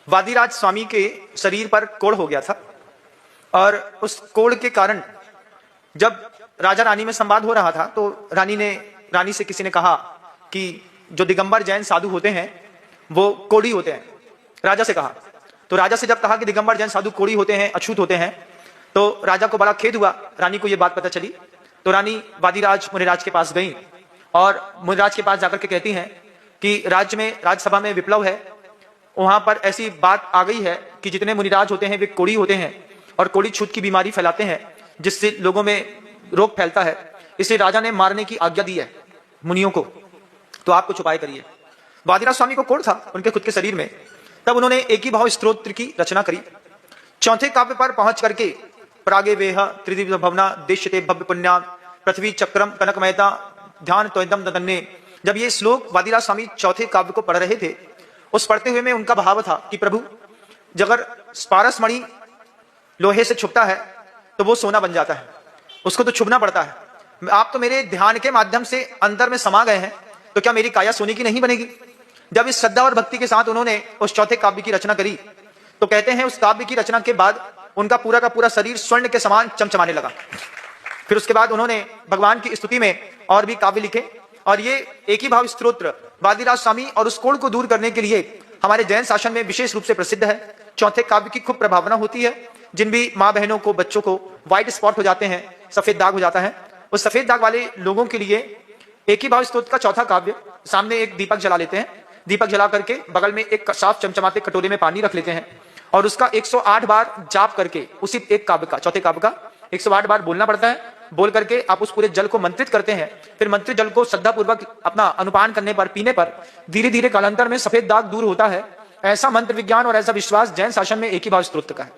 वादिराज स्वामी के शरीर पर कोढ़ हो गया था और उस कोढ़ के कारण जब राजा रानी में संवाद हो रहा था तो रानी से किसी ने कहा कि जो दिगंबर जैन साधु होते हैं वो कोढ़ी होते हैं। राजा से कहा, तो राजा से जब कहा कि दिगंबर जैन साधु कोढ़ी होते हैं, अछूत होते हैं, तो राजा को बड़ा खेद हुआ। रानी को यह बात पता चली तो रानी वादिराज मुनिराज के पास गई और मुनिराज के पास जाकर के कहती हैं कि राज्यसभा में विप्लव है, वहां पर ऐसी बात आ गई है कि जितने मुनिराज होते हैं वे कोढ़ी होते हैं और कोढ़ी छूत की बीमारी फैलाते हैं जिससे लोगों में रोग फैलता है, इसलिए राजा ने मारने की आज्ञा दी है मुनियों को, तो आप कुछ उपाय करिए। वादिराज स्वामी को कोढ़ था उनके खुद के शरीर में, तब उन्होंने एक ही भाव स्तोत्र की रचना करी। चौथे काव्य पर पहुंच करके प्रागे वेह त्रिदिव भवना देश्यते भव्य पुण्या पृथ्वी चक्रम कनकमयता ध्यान त्वदम ददन्ने, जब ये श्लोक वादिराज स्वामी चौथे काव्य को पढ़ रहे थे, उस पढ़ते हुए में उनका भाव था कि प्रभु अगर पारस मणि लोहे से छुपता है तो वो सोना बन जाता है, उसको तो छुपना पड़ता है। आप तो मेरे ध्यान के माध्यम से अंदर में समा गए हैं, तो क्या मेरी काया सोने की नहीं बनेगी? जब इस श्रद्धा और भक्ति के साथ उन्होंने उस चौथे काव्य की रचना करी तो कहते हैं उस काव्य की रचना के बाद उनका पूरा का पूरा शरीर स्वर्ण के समान चमचमाने लगा। फिर उसके बाद उन्होंने भगवान की स्तुति में और भी काव्य लिखे और ये एक ही भाव स्तोत्र वादिराज स्वामी और उस कोढ़ को दूर करने के लिए हमारे जैन शासन में विशेष रूप से प्रसिद्ध है। चौथे काव्य की खूब प्रभावना होती है। जिन भी माँ बहनों को, बच्चों को व्हाइट स्पॉट हो जाते हैं, सफेद दाग हो जाता है, उस सफेद दाग वाले लोगों के लिए एक ही भाव स्तोत्र का चौथा काव्य, सामने एक दीपक जला लेते हैं, दीपक जला करके बगल में एक साफ चमचमाते कटोरे में पानी रख लेते हैं और उसका 108 बार जाप करके उसी एक काव्य का, चौथे काव्य का 108 बार बोलना पड़ता है। बोल करके आप उस पूरे जल को मंत्रित करते हैं। फिर मंत्रित जल को श्रद्धा पूर्वक अपना अनुपान करने पर, पीने पर धीरे धीरे कालांतर में सफेद दाग दूर होता है। ऐसा मंत्र विज्ञान और ऐसा विश्वास जैन शासन में एक ही भाव स्तोत्र का है।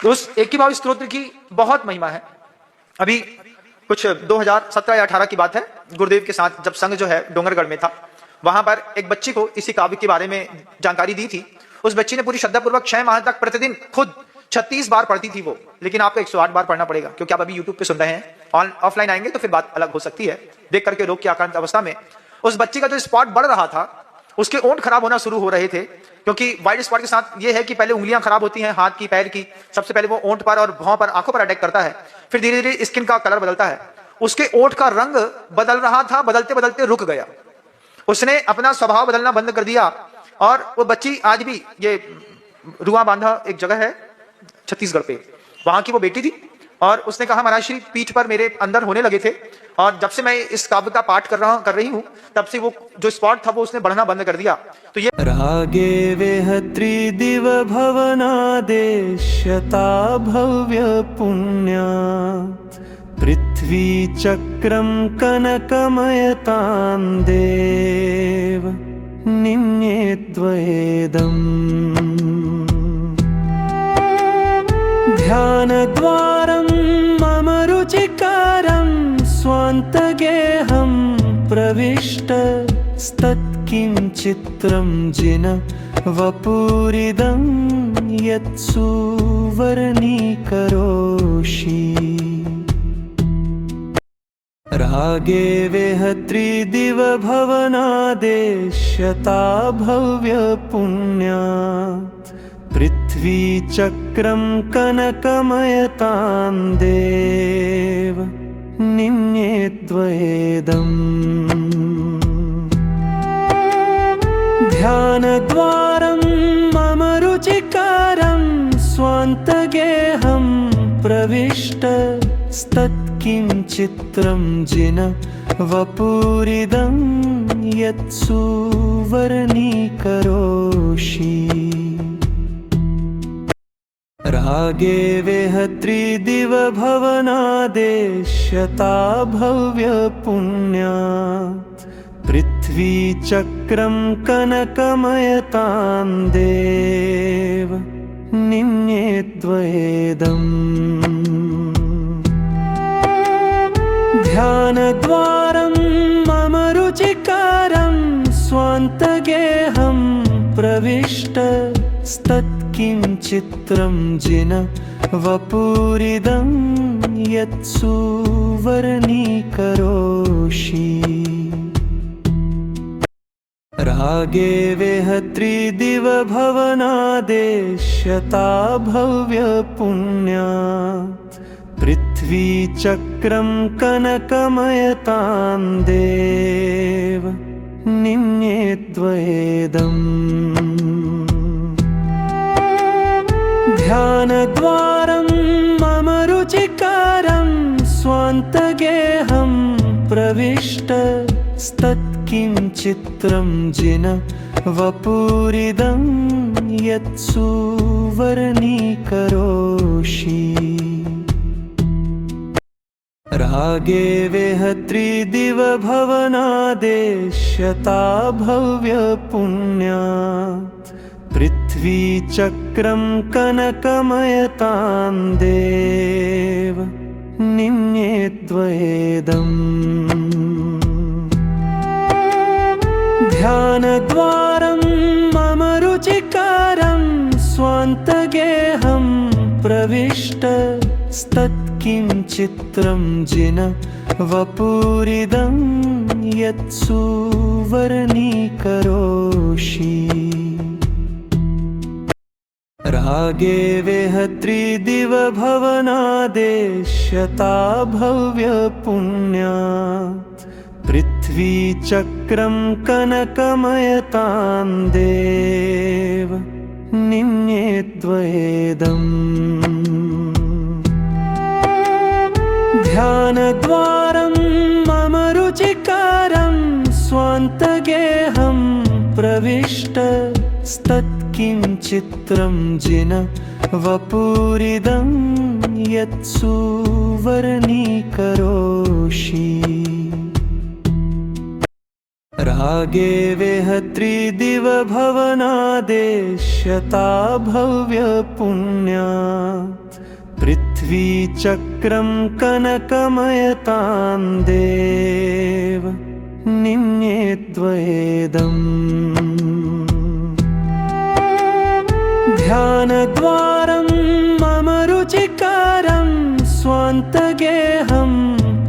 तो उस एक ही भाव स्तोत्र की बहुत महिमा है। अभी कुछ 2017 या 18 की बात है, गुरुदेव के साथ जब संघ जो है डोंगरगढ़ में था, वहां पर एक बच्ची को इसी काव्य के बारे में जानकारी दी थी। उस बच्ची ने पूरी श्रद्धा पूर्वक 6 माह तक प्रतिदिन खुद 36 बार पढ़ती थी वो, लेकिन आपको 108 बार पढ़ना पड़ेगा क्योंकि आप अभी यूट्यूब पे सुन रहे हैं। ऑफलाइन आएंगे तो फिर बात अलग हो सकती है। देख करके रोग की आक्रांत अवस्था में उस बच्ची का जो स्पॉट बढ़ रहा था, उसके ओंठ खराब होना शुरू हो रहे थे, क्योंकि व्हाइट स्पॉट के साथ ये है कि पहले उंगलियां खराब होती हैं हाथ की, पैर की, सबसे पहले वो ओंठ पर और भौं पर, आंखों पर अटैक करता है, फिर धीरे धीरे स्किन का कलर बदलता है। उसके ओंठ का रंग बदल रहा था, बदलते बदलते रुक गया। उसने अपना स्वभाव बदलना बंद कर दिया और वो बच्ची आज भी, ये रुआ बांधा एक जगह है छत्तीसगढ़ पे, वहां की वो बेटी थी और उसने कहा महाराज श्री पीठ पर मेरे अंदर होने लगे थे और जब से मैं इस काव्य का पाठ कर रही हूँ तब से वो जो स्पॉट था वो उसने बढ़ना बंद कर दिया। तो ये रागे वेह त्रिदिव भवनादेश्यता भव्य पुण्या पृथ्वी चक्रम कनकमयतां देव निन्ये त्वेदम् ध्यानद्वारं मम रुचिकारं स्वान्तगेहं प्रविष्टस्तत्किञ्चित्रं जिन वपुरिदं यत्सुवर्णीकरोषि रागे वेह त्रिदिव भवनादेश्यता भव्य पुण्यात् पृथ्वी चक्रम कनकमयतां देव निन्ये त्वेदम् ध्यानद्वारं मम रुचिकारं स्वान्तगेहं प्रविष्टस्तत्किञ्चित्रं जिन वपुरिदं यत्सुवर्णीकरोषि रागे वेह त्रिदिव भवनादेश्यता भव्य पुण्यात् पृथ्वी चक्रम कनकमयतां देव निन्ये त्वेदम् ध्यानद्वारं मम रुचिकारं स्वान्तगेहं प्रविष्टस्तत्किञ्चित्रं जिन वपुरिदं यत्सुवर्णीकरोषि रागे वेहत्रिदिवभवनादेश्यता भव्यपुण्यात् पृथ्वीचक्रं कनकमयतां देव निन्येद्वयेदम् ध्यानद्वारं मम रुचिकारं स्वान्तगेहं प्रविष्टस्तत्किञ्चित्रं जिन वपुरिदं यत्सुवर्णीकरोषि रागे वेहत्रिदिवभवनादेश्यता भव्यपुण्यात् पृथ्वीचक्रं कनकमयतां देव निन्येद्वयेदम् ध्यानद्वारं मम रुचिकारं स्वान्तगेहं प्रविष्टस्तत्किञ्चित्रं जिन वपुरिदं यत्सुवर्णीकरोषि रागे वेहत्रिदिवभवनादेश्यता भव्यपुण्यात् पृथ्वीचक्रं कनकमयतां देव निन्येद्वयेदम् ध्यानद्वारं मम रुचिकारं स्वान्तगेहं प्रविष्टस्तत्किञ्चित्रं जिन वपुरिदं यत्सुवर्णीकरोषि रागे वेहत्रिदिवभवनादेश्यता भव्यपुण्यात् पृथ्वीचक्रं कनकमयतां देव निन्येद्वयेदम् ध्यानद्वारं मम रुचिकारं स्वान्तगेहं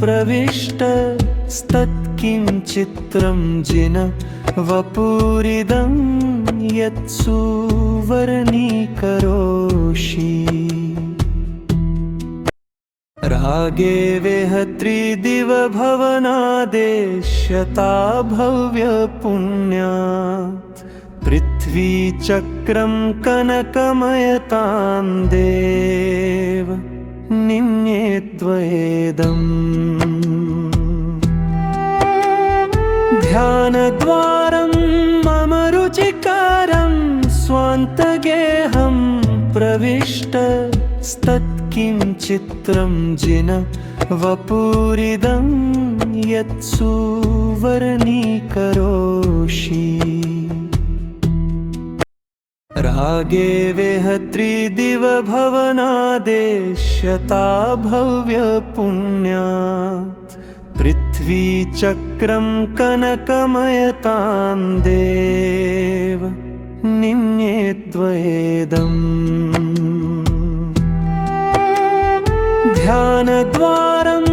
प्रविष्टस्तत्किञ्चित्रं जिन वपुरिदं यत्सुवर्णीकरोषि रागे वेहत्रिदिवभवनादेश्यता भव्यपुण्यात् पृथ्वीचक्रं कनकमयतां देव निन्येद्वयेदम् ध्यानद्वारं मम रुचिकारं स्वान्तगेहं प्रविष्टस्तत्किञ्चित्रं जिन वपुरिदं यत्सुवर्णीकरोषि रागे वेहत्रिदिवभवनादेश्यता भव्यपुण्यात् पृथ्वीचक्रं कनकमयतां देव निन्येद्वयेदम् ध्यानद्वारं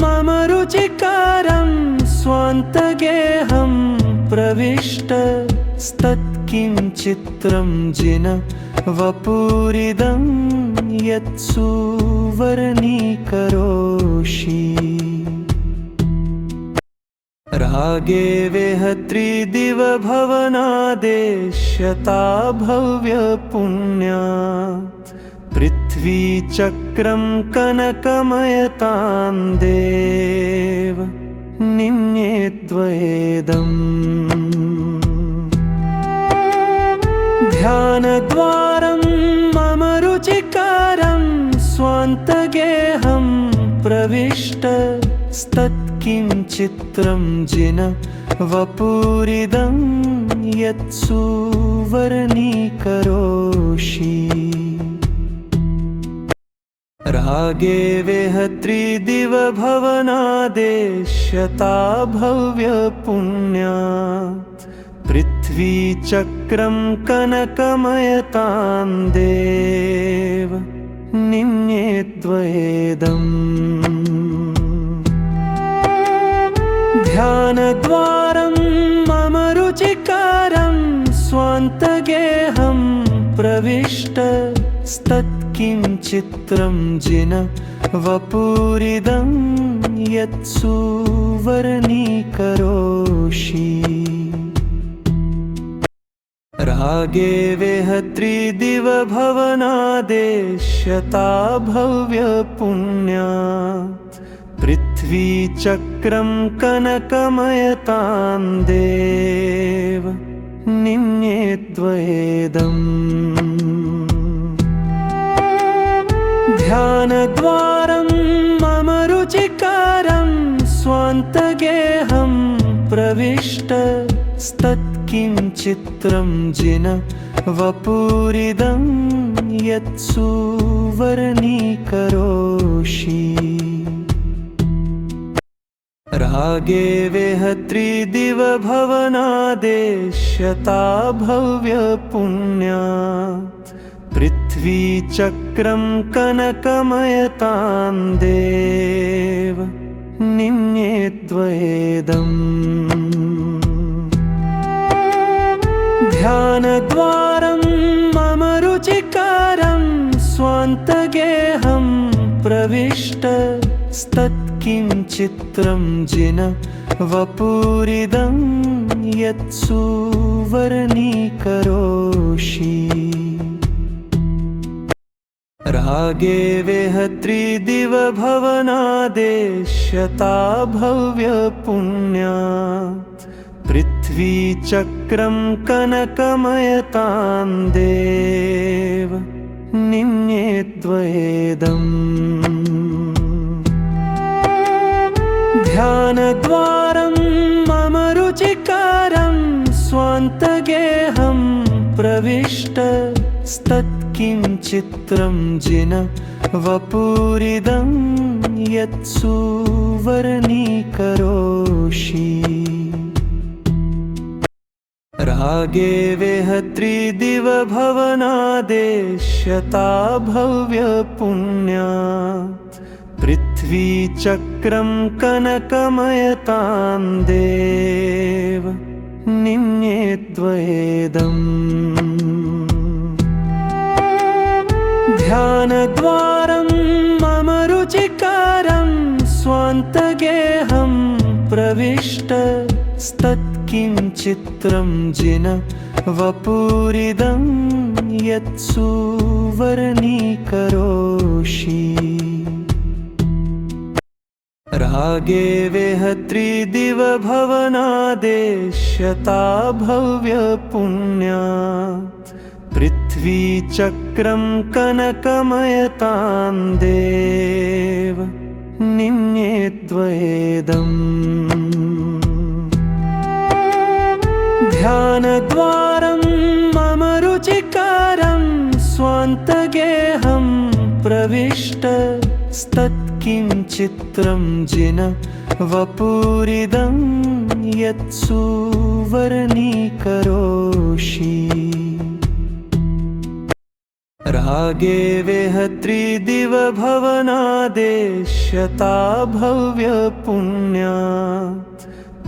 मम रुचिकारं स्वान्तगेहं प्रविष्टस्तत्किञ्चित्रं जिन वपुरिदं यत्सुवर्णीकरोषि रागे वेहत्रिदिवभवनादेश्यता भव्यपुण्यात् पृथ्वीचक्रं कनकमयतां देव निन्येद्वयेदम् ध्यानद्वारं मम रुचिकारं स्वान्तगेहं प्रविष्टस्तत्किञ्चित्रं जिन वपुरिदं यत्सुवर्णीकरोषि रागे वेहत्रिदिवभवनादेश्यता भव्यपुण्यात् पृथ्वीचक्रं कनकमयतां देव निन्येद्वयेदम् ध्यानद्वारं मम रुचिकार स्वान्तगेहं प्रविष्टस्तत्किञ्चित्रं जिन वपुरिदं यत्सुवर्णीकरोषि रागे वेहत्रिदिवभवनादेश्यता भव्यपुण्यात् पृथ्वीचक्रं कनकमयतां देव निन्येद्वयेदम् ध्यानद्वारं मम रुचिकारं स्वान्तगेहं प्रविष्टस्तत्किञ्चित्रं जिन वपुरिदं यत्सुवर्णीकरोषि रागे वेहत्रिदिवभवनादेश्यता भव्यपुण्यात् पृथ्वीचक्रं कनकमयतां देव निन्येद्वयेदम् ध्यानद्वारं मम रुचिकारं स्वान्तगेहं प्रविष्टस्तत्किञ्चित्रं जिन वपुरिदं यत्सुवर्णीकरोषि रागे वेहत्रिदिवभवनादेश्यता भव्यपुण्यात् पृथ्वीचक्रं कनकमयतां देव निन्येद्वयेदम् ध्यानद्वारं मम रुचिकारं स्वान्तगेहं प्रविष्टस्तत्किञ्चित्रं जिन वपुरिदं यत्सुवर्णीकरोषि रागे वेहत्रिदिवभवनादेश्यता भव्यपुण्यात् पृथ्वीचक्रं कनकमयतां देव निन्येद्वयेदम् ध्यानद्वारं मम रुचिकारं स्वान्तगेहं प्रविष्टस्तत्किञ्चित्रं जिन वपुरिदं यत्सुवर्णीकरोषि रागे वेहत्रिदिवभवनादेश्यता भव्यपुण्यात् पृथ्वीचक्रं कनकमयतां देव निन्येद्वयेदम् ध्यानद्वारं मम रुचिकारं स्वान्तगेहं प्रविष्टस्तत्किञ्चित्रं जिन वपुरिदं यत्सुवर्णीकरोषि रागे वेहत्रिदिवभवनादेश्यता भव्यपुण्यात्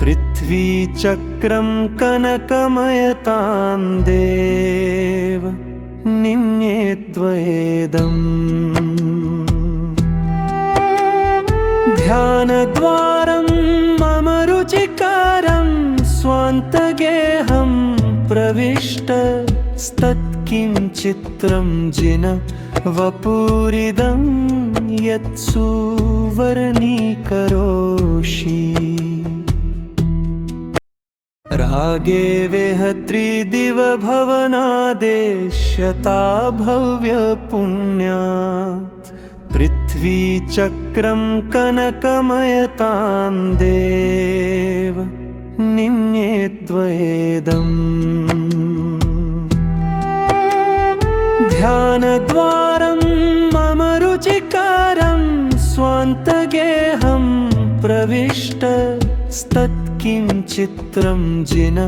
पृथ्वीचक्रं कनकमयतां देव निन्येद्वयेदम् ध्यानद्वारं मम रुचिकारं स्वान्तगेहं प्रविष्टस्तत्किञ्चित्रं जिन वपुरिदं यत्सुवर्णीकरोषि रागे वेहत्रिदिवभवनादेश्यता भव्यपुण्यात् पृथ्वीचक्रं कनकमयतां देव निन्येद्वयेदम् ध्यानद्वारं मम रुचिकारं स्वान्तगेहं प्रविष्टस्तत्किञ्चित्रं जिन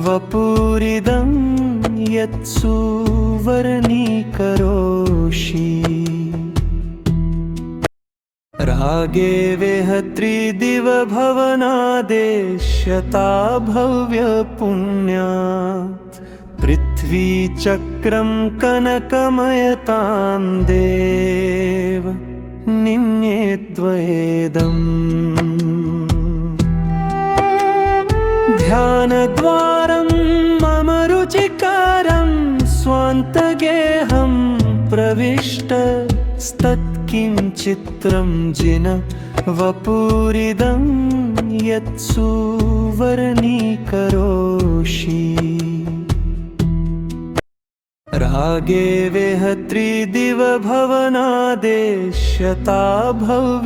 वपुरिदं यत्सुवर्णीकरोषि रागे वेहत्रिदिवभवनादेश्यता भव्यपुण्यात् पृथ्वीचक्रं कनकमयतां देव निन्येद्वयेदम् ध्यानद्वारं मम रुचिकरं स्वान्तगेहं प्रविष्टस्तत्किञ्चित्रं जिन वपुरिदं यत्सुवर्णीकरोषि रागे वेहत्रिदिवभवनादेश्यता भव्यपुण्यात्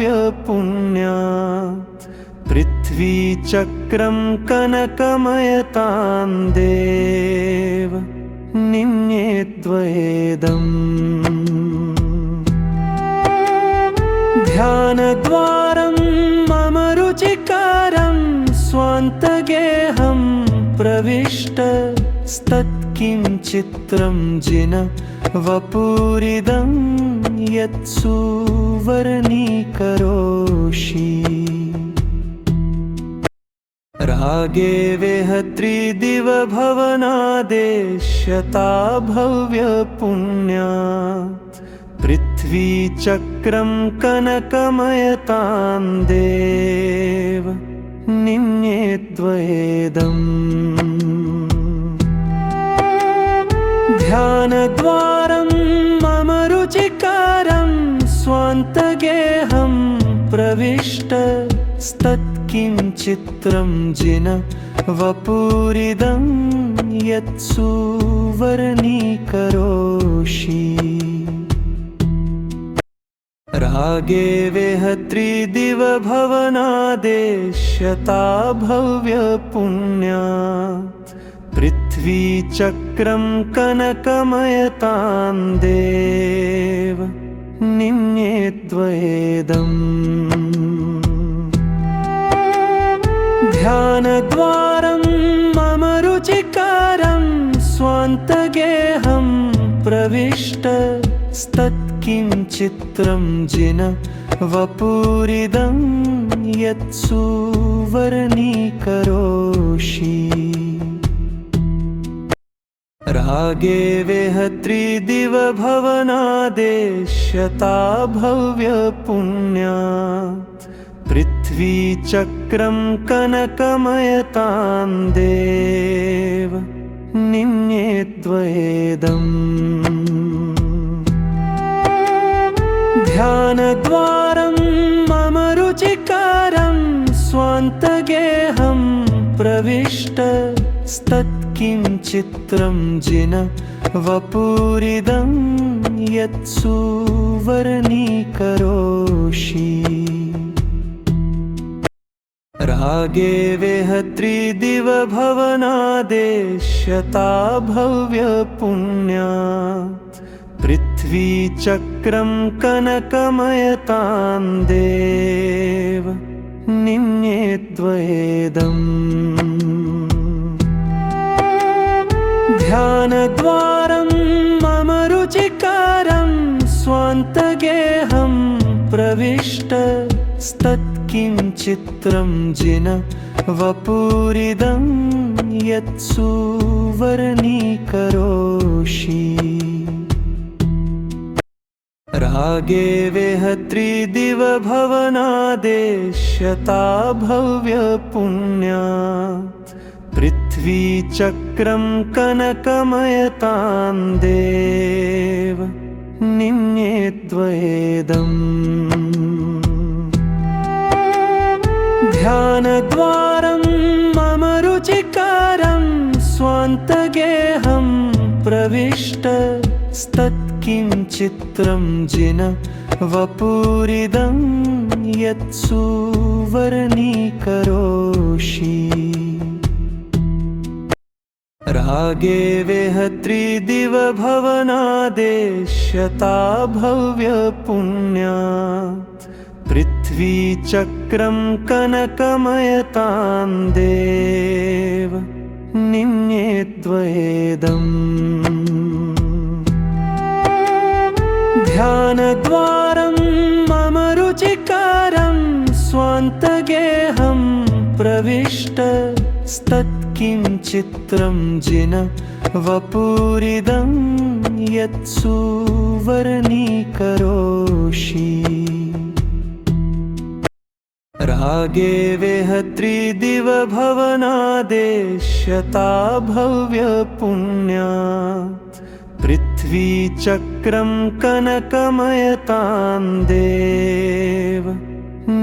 पृथ्वीचक्रं कनकमयतां देव निन्येद्वयेदम् ध्यानद्वारं मम रुचिकरं स्वान्तगेहं प्रविष्टस्तत्किञ्चित्रं जिन वपुरिदं यत्सुवर्णीकरोषि रागे वेहत्रिदिवभवनादेश्यता भव्यपुण्यात् पृथ्वीचक्रं कनकमयतां देव निन्येद्वयेदम् ध्यानद्वारं मम रुचिकरं स्वान्तगेहं प्रविष्टस्तत्किञ्चित्रं जिन वपुरिदं यत्सुवर्णीकरोषि रागे वेहत्रिदिवभवनादेश्यता भव्यपुण्यात् पृथ्वीचक्रं कनकमयतां देव निन्येद्वयेदम् ध्यानद्वारं मम रुचिकरं स्वान्तगेहं प्रविष्टस्तत्किञ्चित्रं जिन वपुरिदं यत्सुवर्णीकरोषि रागे वेहत्रिदिवभवनादेश्यता भव्यपुण्यात् पृथ्वीचक्रं कनकमयतां देव निन्येद्वयेदम् ध्यानद्वारं मम रुचिकरं स्वान्तगेहं प्रविष्टस्तत्किञ्चित्रं जिन वपुरिदं यत्सुवर्णीकरोषि रागे वेहत्रिदिवभवनादेश्यता भव्यपुण्यात् पृथ्वीचक्रं कनकमयतां देव निन्येद्वयेदम् ध्यानद्वारं मम रुचिकरं स्वान्तगेहं प्रविष्टस्तत्किञ्चित्रं जिन वपुरिदं यत्सुवर्णीकरोषि रागे वेहत्रिदिवभवनादेश्यता भव्यपुण्यात् पृथ्वीचक्रं कनकमयतां देव निन्येद्वयेदम् ध्यानद्वारं मम रुचिकरं स्वान्तगेहं प्रविष्टस्तत्किञ्चित्रं जिन वपुरिदं यत्सुवर्णीकरोषि रागे वेहत्रिदिवभवनादेश्यता भव्यपुण्यात् पृथ्वीचक्रं कनकमयतां देव निन्येद्वयेदम् ध्यानद्वारं मम रुचिकरं स्वान्तगेहं प्रविष्टस्तत्किञ्चित्रं जिन वपुरिदं यत्सुवर्णीकरोषि रागे वेहत्रिदिवभवनादेश्यता भव्यपुण्यात् पृथ्वीचक्रं कनकमयतां देव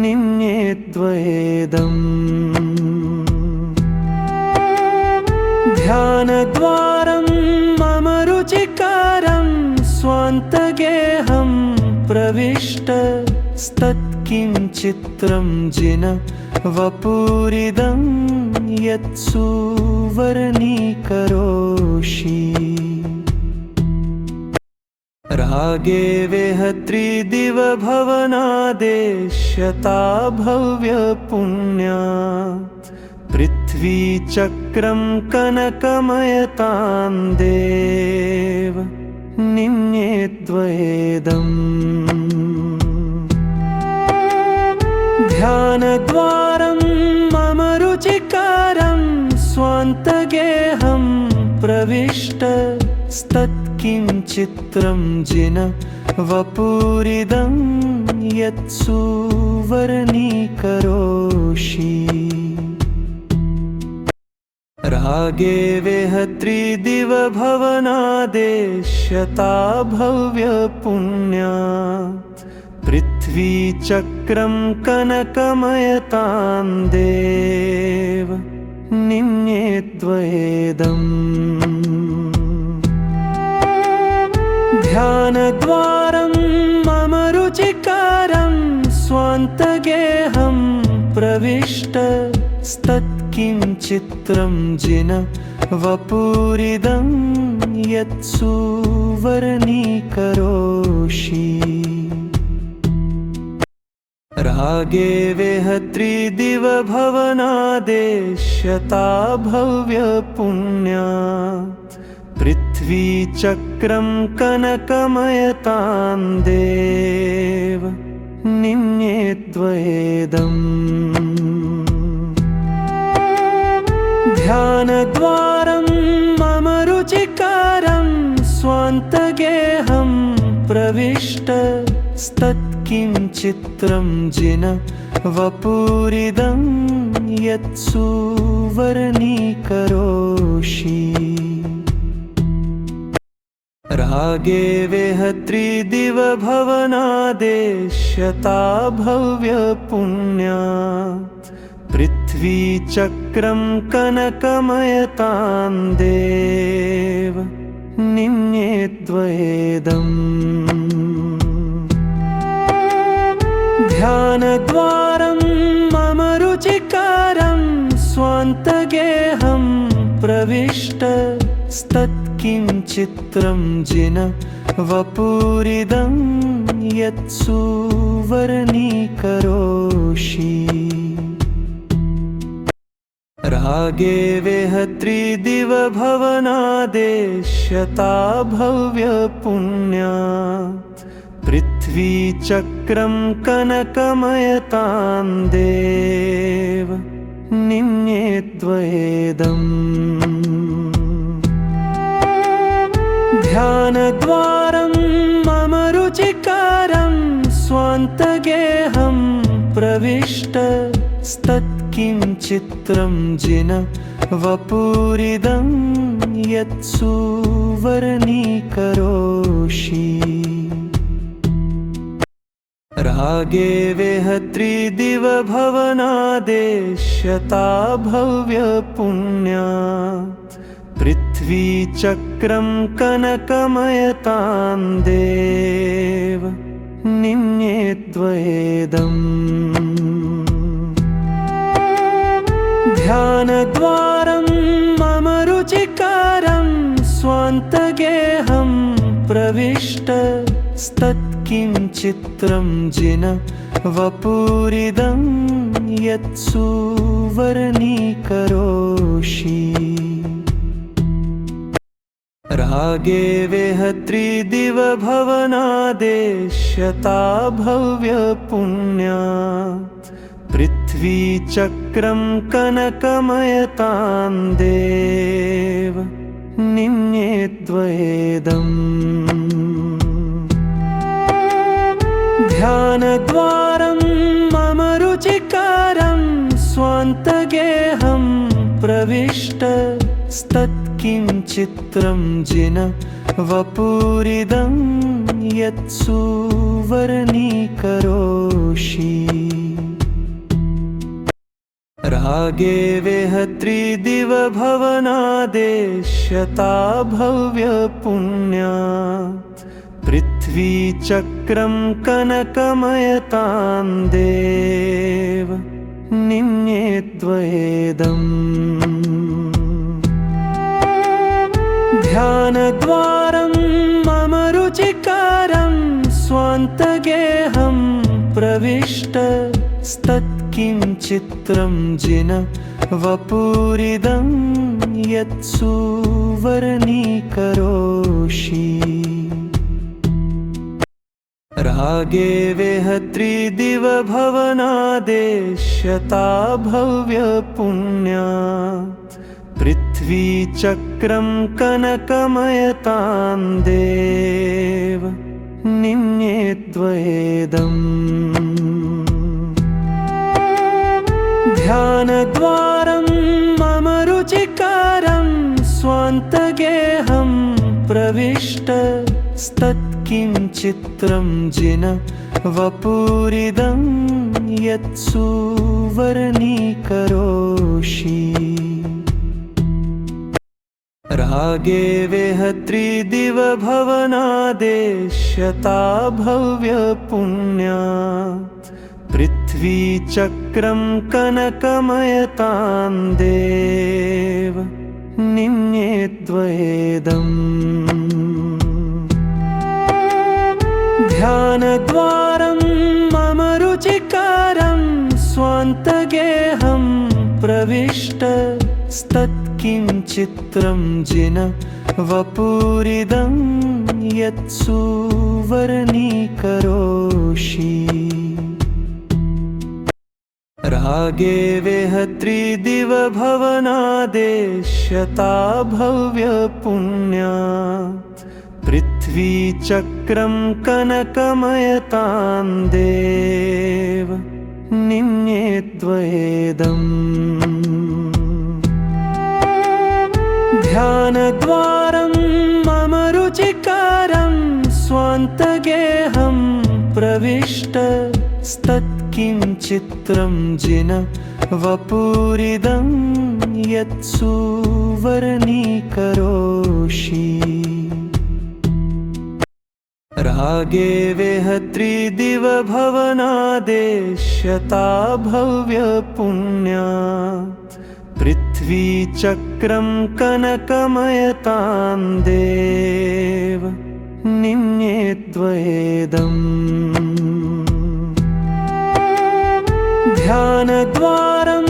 निन्येद्वयेदम् ध्यानद्वारं मम रुचिकारं स्वान्तगेहं प्रविष्टस्तत्किञ्चित्रं जिन वपुरिदं यत्सुवर्णीकरोषि रागे वेहत्रिदिवभवनादेश्यता भव्यपुण्यात् पृथ्वीचक्रं कनकमयतां देव निन्येद्वयेदम् ध्यानद्वारं मम रुचिकारं स्वान्तगेहं प्रविष्टस्तत्किञ्चित्रं जिन वपुरिदं यत्सुवर्णीकरोषि रागे वेहत्रिदिवभवनादेश्यता भव्यपुण्यात् पृथ्वीचक्रं कनकमयतां देव निन्येद्वयेदम् ध्यानद्वारं मम रुचिकारं स्वान्तगेहं प्रविष्टस्तत्किञ्चित्रं जिन वपुरिदं यत्सुवर्णीकरोषि रागे वेहत्रिदिवभवनादेश्यता भव्यपुण्यात् पृथ्वीचक्रं कनकमयतां देव निन्येद्वयेदम् ध्यानद्वारं मम रुचिकारं स्वान्तगेहं प्रविष्टस्तत्किञ्चित्रं जिन वपुरिदं यत्सुवर्णीकरोषि रागे वेहत्रिदिवभवनादेश्यता भव्यपुण्यात् पृथ्वीचक्रं कनकमयतां देव निन्येद्वयेदम् ध्यानद्वारं मम रुचिकारं स्वान्तगेहं प्रविष्टस्तत्किञ्चित्रं जिन वपुरिदं यत्सुवर्णीकरोषि रागे वेहत्रिदिवभवनादेश्यता भव्यपुण्यात् पृथ्वीचक्रं कनकमयतां देव निन्येद्वयेदम् ध्यानद्वारं मम रुचिकारं स्वान्तगेहं प्रविष्टस्तत्किञ्चित्रं जिन वपुरिदं यत्सुवर्णीकरोषि रागे वेहत्रिदिवभवनादेश्यता भव्यपुण्यात् पृथ्वीचक्रं कनकमयतां देव निन्येद्वयेदम् ध्यानद्वारं मम रुचिकारं स्वान्तगेहं प्रविष्टस्तत्किञ्चित्रं जिन वपुरिदं यत्सुवर्णीकरोषि रागे वेहत्रिदिवभवनादेश्यता भव्यपुण्यात् पृथ्वीचक्रं कनकमयतां देव निन्येद्वेदम् ध्यानद्वारं मम रुचिकरं स्वान्तगेहं प्रविष्टस्तत्किञ्चित्रं जिन वपुरिदं यत्सुवर्णीकरोषि रागे वेहत्रिदिवभवनादेश्यता भव्यपुण्यात् पृथ्वीचक्रं कनकमयतां देव निन्येद्वेदम् ध्यानद्वारं मम रुचिकरं स्वान्तगेहं प्रविष्टस्तत्किञ्चित्रं जिन वपुरिदं यत्सुवर्णीकरोषि रागे वेहत्रिदिवभवनादेश्यता भव्यपुण्यात् पृथ्वीचक्रं कनकमयतां देव निन्येद्वेदम् ध्यानद्वारं मम रुचिकरं स्वान्तगेहं प्रविष्टस्तत्किञ्चित्रं जिन वपुरिदं यत्सुवर्णीकरोषि रागे वेहत्रिदिवभवनादेश्यता भव्यपुण्यात् पृथ्वीचक्रं कनकमयतां देव निन्येद्वेदम् ध्यानद्वारं मम रुचिकरं स्वान्तगेहं प्रविष्टस्तत्किञ्चित्रं जिन वपुरिदं यत्सुवर्णीकरोषि रागे वेहत्रिदिवभवनादेश्यता भव्यपुण्यात् पृथ्वीचक्रं कनकमयतां देव निन्येद्वेदम् ध्यानद्वारं मम रुचिकरं स्वान्तगेहं प्रविष्टस्तत्किञ्चित्रं जिन वपुरिदं यत्सुवर्णीकरोषि रागे वेहत्रिदिवभवनादेश्यता भव्यपुण्यात् पृथ्वीचक्रं कनकमयतां देव निन्येद्वेदम् ध्यानद्वारं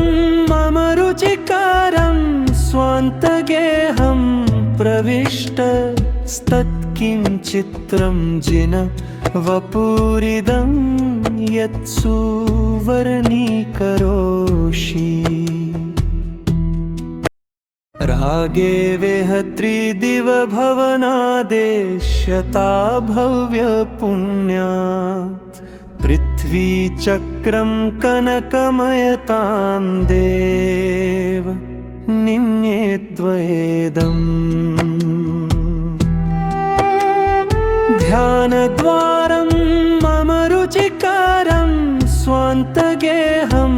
मम रुचिकरं स्वान्तगेहं प्रविष्टस्तत्किञ्चित्रं जिन वपुरिदं यत्सुवर्णीकरोषि रागे वेहत्रिदिवभवनादेश्यता भव्यपुण्यात् पृथ्वीचक्रं कनकमयतां देव निन्येद्वेदम् ध्यानद्वारं मम रुचिकरं स्वान्तगेहं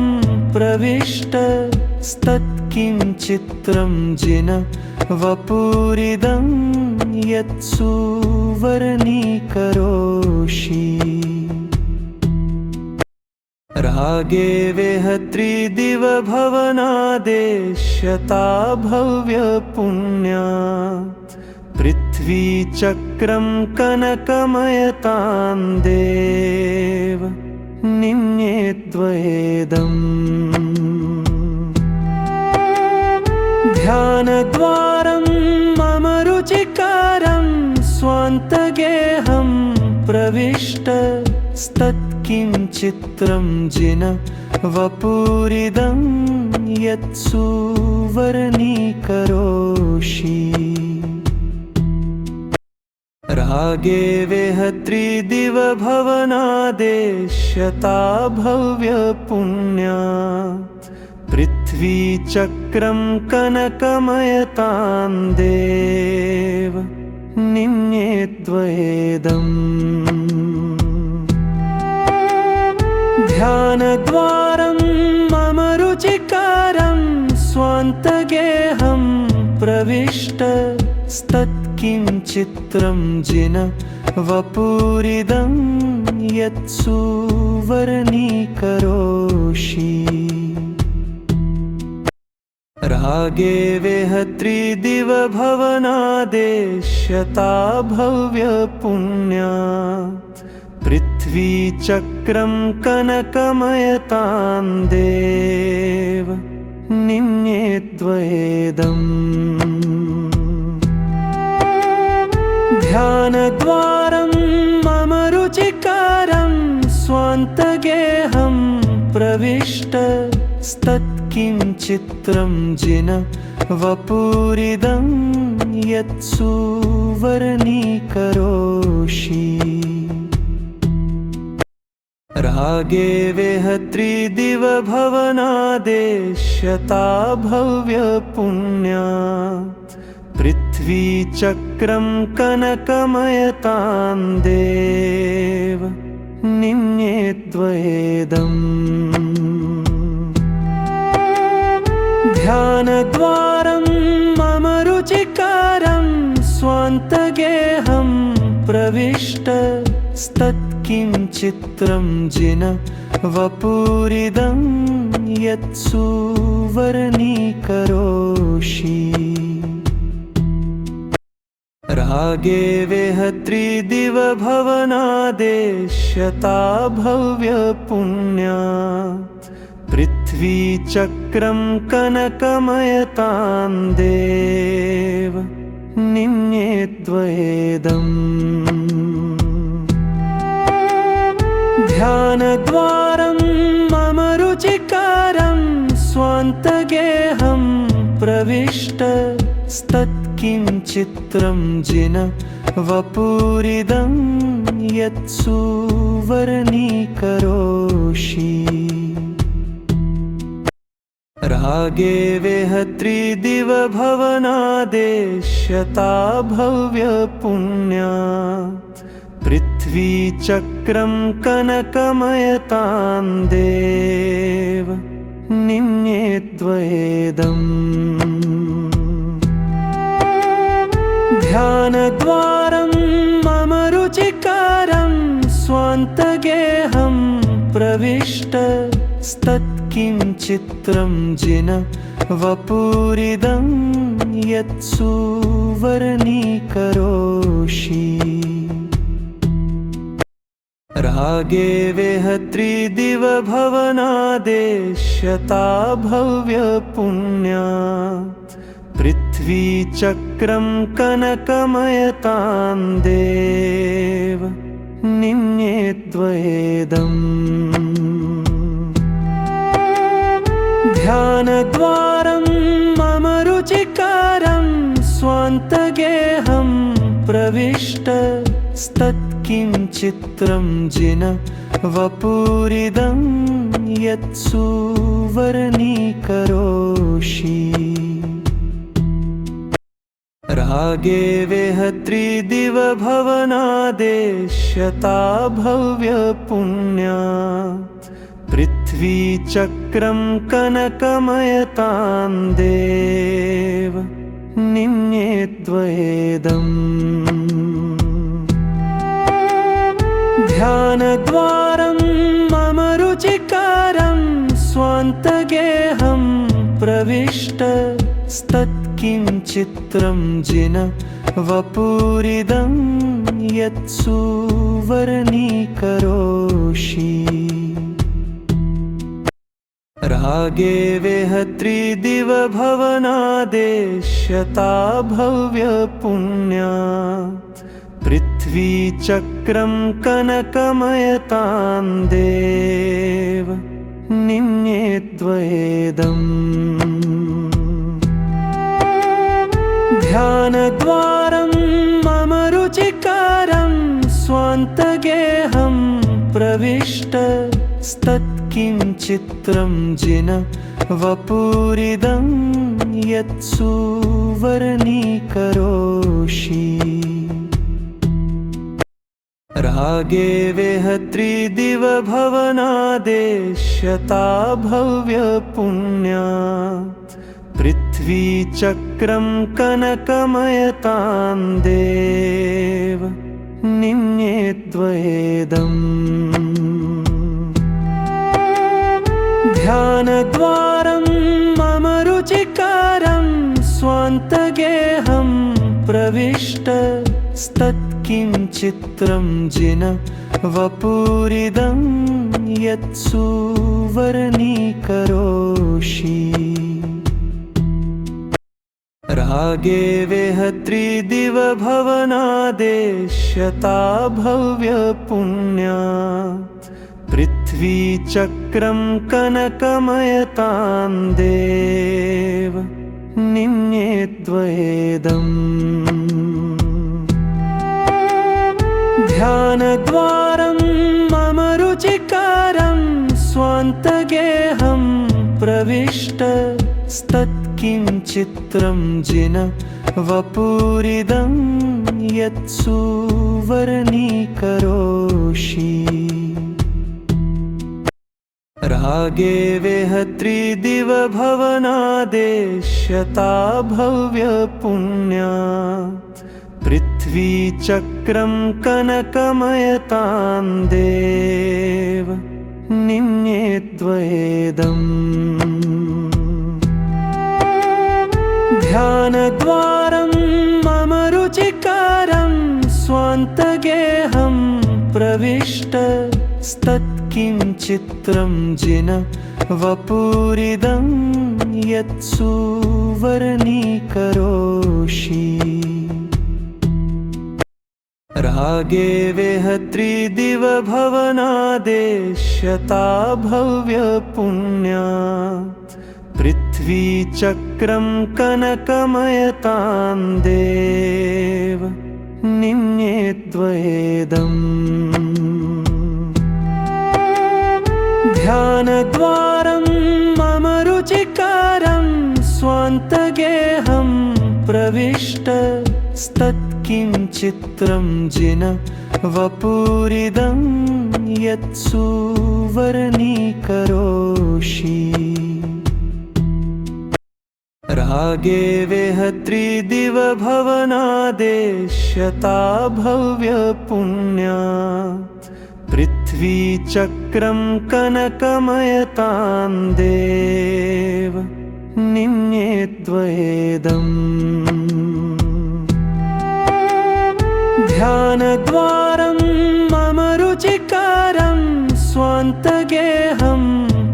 प्रविष्टस्तत्किञ्चित्रं जिन वपुरिदं यत्सुवर्णीकरोषि रागे वेहत्रिदिवभवनादेश्यता भव्यपुण्यात् पृथ्वीचक्रं कनकमयतां देव निन्येद्वेदम् ध्यानद्वारं मम रुचिकरं स्वान्तगेहं प्रविष्टस्तत्किञ्चित्रं जिन वपुरिदं यत्सुवर्णीकरोषि रागे वेहत्रिदिवभवनादेश्यता भव्यपुण्यात् पृथ्वीचक्रं कनकमयतां देव निन्येद्वयेदम् ध्यानद्वारं मम रुचिकारं स्वान्तगेहं प्रविष्टस्तत्किञ्चित्रं जिन वपुरिदं यत्सुवर्णीकरोषि रागे वेहत्रिदिवभवनादेश्यता भव्यपुण्यात् पृथ्वीचक्रं कनकमयतां देव निन्येद्वयेदम् ध्यानद्वारं मम रुचिकारं स्वान्तगेहं प्रविष्टस्तत्किञ्चित्रं जिन वपुरिदं यत्सुवर्णीकरोषि रागे वेहत्रिदिवभवनादेश्यता भव्यपुण्यात् पृथ्वीचक्रं कनकमयतां देव निन्येद्वयेदम् ध्यानद्वारं मम रुचिकारं स्वान्तगेहं प्रविष्टस्तत्किञ्चित्रं जिन वपुरिदं यत्सुवर्णीकरोषि रागे वेहत्रिदिवभवनादेश्यता भव्यपुण्यात् पृथ्वीचक्रं कनकमयतां देव निन्येद्वयेदम् ध्यानद्वारं मम रुचिकारं स्वान्तगेहं प्रविष्टस्तत्किञ्चित्रं जिन वपुरिदं यत्सुवर्णीकरोषि रागे वेहत्रिदिवभवनादेश्यता भव्यपुण्यात् पृथ्वीचक्रं कनकमयतां देव निन्येद्वयेदम् ध्यानद्वारं मम रुचिकारं स्वान्तगेहं प्रविष्टस्तत्किञ्चित्रं जिन वपुरिदं यत्सुवर्णीकरोषि रागे वेहत्रिदिवभवनादेश्यता भव्यपुण्यात् पृथ्वीचक्रं कनकमयतां देव निन्येद्वयेदम् ध्यानद्वारं मम रुचिकारं स्वान्तगेहं प्रविष्टस्तत्किञ्चित्रं जिन वपुरिदं यत्सुवर्णीकरोषि रागे वेहत्रिदिवभवनादेश्यता भव्यपुण्यात् पृथ्वीचक्रं कनकमयतां देव निन्येद्वयेदम् ध्यानद्वारं मम रुचिकारं स्वान्तगेहं प्रविष्टस्तत्किञ्चित्रं जिन वपुरिदं यत्सुवर्णीकरोषि रागे वेहत्रिदिवभवनादेश्यता भव्यपुण्यात् पृथ्वीचक्रं कनकमयतां देव निन्येद्वेदम् ध्यानद्वारं मम रुचिकारं स्वान्तगेहं प्रविष्टस्तत्किञ्चित्रं जिन वपुरिदं यत्सुवर्णीकरोषि रागे वेहत्रिदिवभवनादेश्यता भव्यपुण्यात् पृथ्वीचक्रं कनकमयतां देव निन्येद्वेदम् ध्यानद्वारं मम रुचिकारं स्वान्तगेहं प्रविष्टस्तत्किञ्चित्रं जिन वपुरिदं यत्सुवर्णीकरोषि रागे वेहत्रिदिवभवनादेश्यता भव्यपुण्यात् पृथ्वीचक्रं कनकमयतां देव निन्येद्वेदम् ध्यानद्वारं मम रुचिकारं स्वान्तगेहं प्रविष्टस्तत्किञ्चित्रं जिन वपुरिदं यत्सुवर्णीकरोषि रागे वेहत्रिदिवभवनादेश्यता भव्यपुण्यात् पृथ्वीचक्रं कनकमयतां देव निन्येद्वेदम् ध्यानद्वारं मम रुचिकारं स्वान्तगेहं प्रविष्टस्तत्किञ्चित्रं जिन वपुरिदं यत्सुवर्णीकरोषि रागे वेहत्रिदिवभवनादेश्यता भव्यपुण्यात् पृथ्वीचक्रं कनकमयतां देव निन्येद्वेदम् ध्यानद्वारं मम रुचिकारं स्वान्तगेहं प्रविष्टस्तत्किञ्चित्रं जिन वपुरिदं यत्सुवर्णीकरोषि रागे वेहत्रिदिवभवनादेश्यता भव्यपुण्यात् पृथ्वीचक्रं कनकमयतां देव निन्येद्वेदम् ध्यानद्वारं मम रुचिकारं स्वान्तगेहं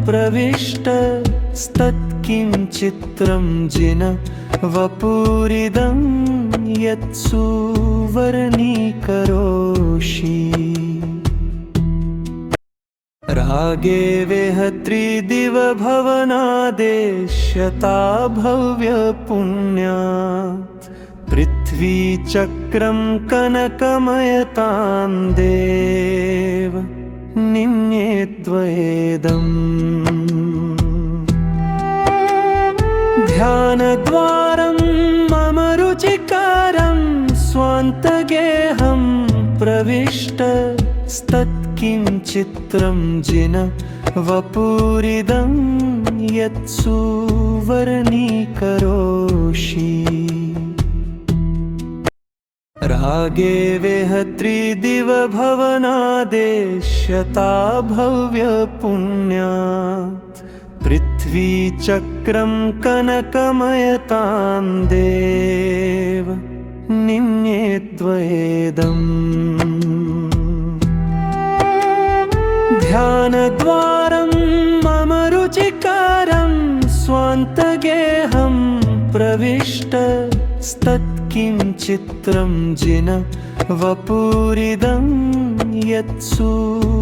प्रविष्टस्तत्किञ्चित्रं जिन वपुरिदं यत्सुवर्णीकरोषि रागे वेहत्रिदिवभवनादेश्यता भव्यपुण्यात् पृथ्वीचक्रं कनकमयतां देव निन्येद्वेदम् ध्यानद्वारं मम रुचिकारं स्वान्तगेहं प्रविष्टस्तत्किञ्चित्रं जिन वपुरिदं यत्सुवर्णीकरोषि रागे वेहत्रिदिवभवनादेश्यता भव्यपुण्यात् पृथ्वीचक्रं कनकमयतां देव निन्येद्वेदम् ध्यानद्वारं मम रुचिकारं स्वान्तगेहं प्रविष्टस्तत्किञ्चित्रं जिन वपुरिदं यत्सुवर्णीकरोषि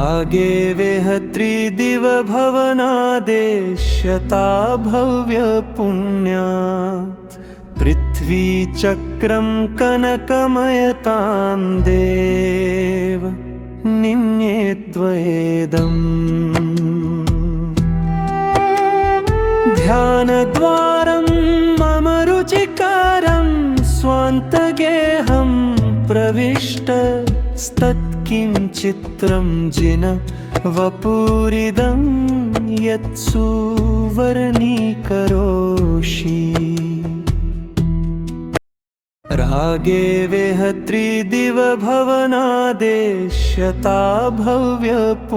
रागे वेहत्रिदिवभवनादेश्यता भव्यपुण्यात् पृथ्वीचक्रं कनकमयतां देव निन्येद्वयेदम् ध्यानद्वारं मम रुचिकारं स्वान्तगेहं प्रविष्टस्तत्किञ्चित्रं जिन वपुरिदं यत्सुवर्णीकरोषि रागे वेहत्रिदिवभवनादेश्यता भव्यपुण्यात्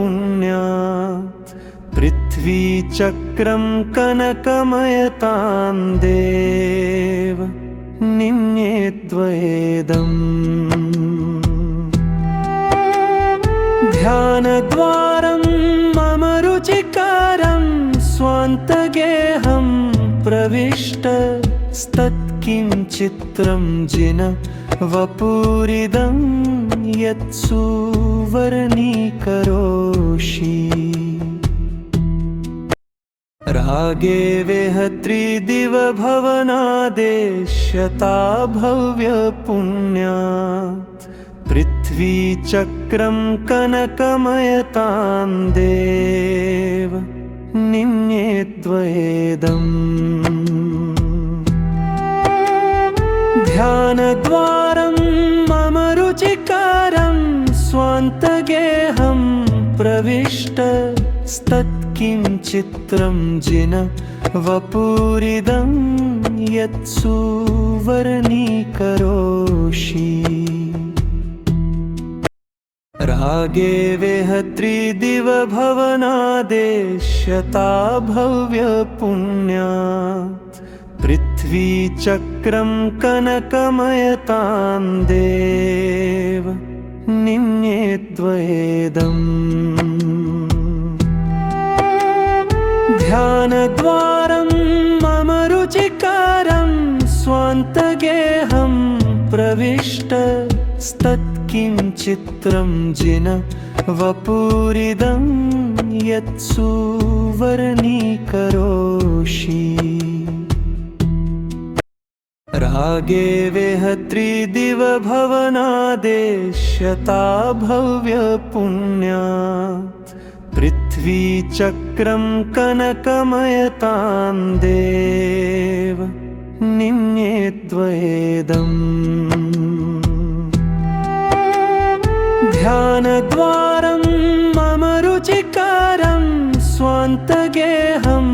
पृथ्वीचक्रं कनकमयतां देव निन्येद्वयेदम् ध्यानद्वारं मम रुचिकारं स्वान्तगेहं प्रविष्टस्तत्किञ्चित्रं जिन वपुरिदं यत्सुवर्णीकरोषि रागे वेहत्रिदिवभवनादेश्यता भव्यपुण्यात् पृथ्वीचक्रं कनकमयतां देव निन्येद्वयेदम् ध्यानद्वारं मम रुचिकारं स्वान्तगेहं प्रविष्टस्तत्किञ्चित्रं जिन वपुरिदं यत्सुवर्णीकरोषि रागे वेहत्रिदिवभवनादेश्यता भव्यपुण्यात् पृथ्वीचक्रं कनकमयतां देव निन्येद्वयेदम् ध्यानद्वारं मम रुचिकारं स्वान्तगेहं प्रविष्टस्तत्किञ्चित्रं जिन वपुरिदं यत्सुवर्णीकरोषि रागे वेहत्रिदिवभवनादेश्यता भव्यपुण्यात् पृथ्वीचक्रं कनकमयतां देव निन्येद्वयेदम् ध्यानद्वारं मम रुचिकारं स्वान्तगेहं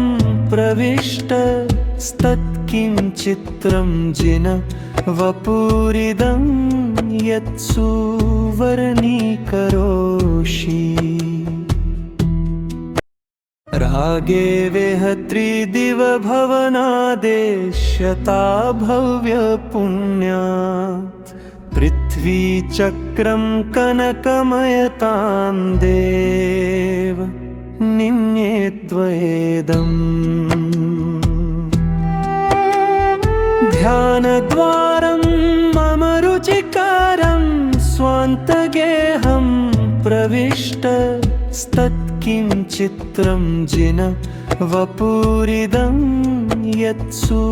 प्रविष्टस्तत्किञ्चित्रं जिन वपुरिदं यत्सुवर्णीकरोषि रागे वेहत्रिदिवभवनादेश्यता भव्यपुण्यात् पृथ्वीचक्रं कनकमयतां देव निन्येद्वयेदम् ध्यानद्वारं मम रुचिकारं स्वान्तगेहं प्रविष्टस्तत्किञ्चित्रं जिन वपुरिदं यत्सुवर्णीकरोषि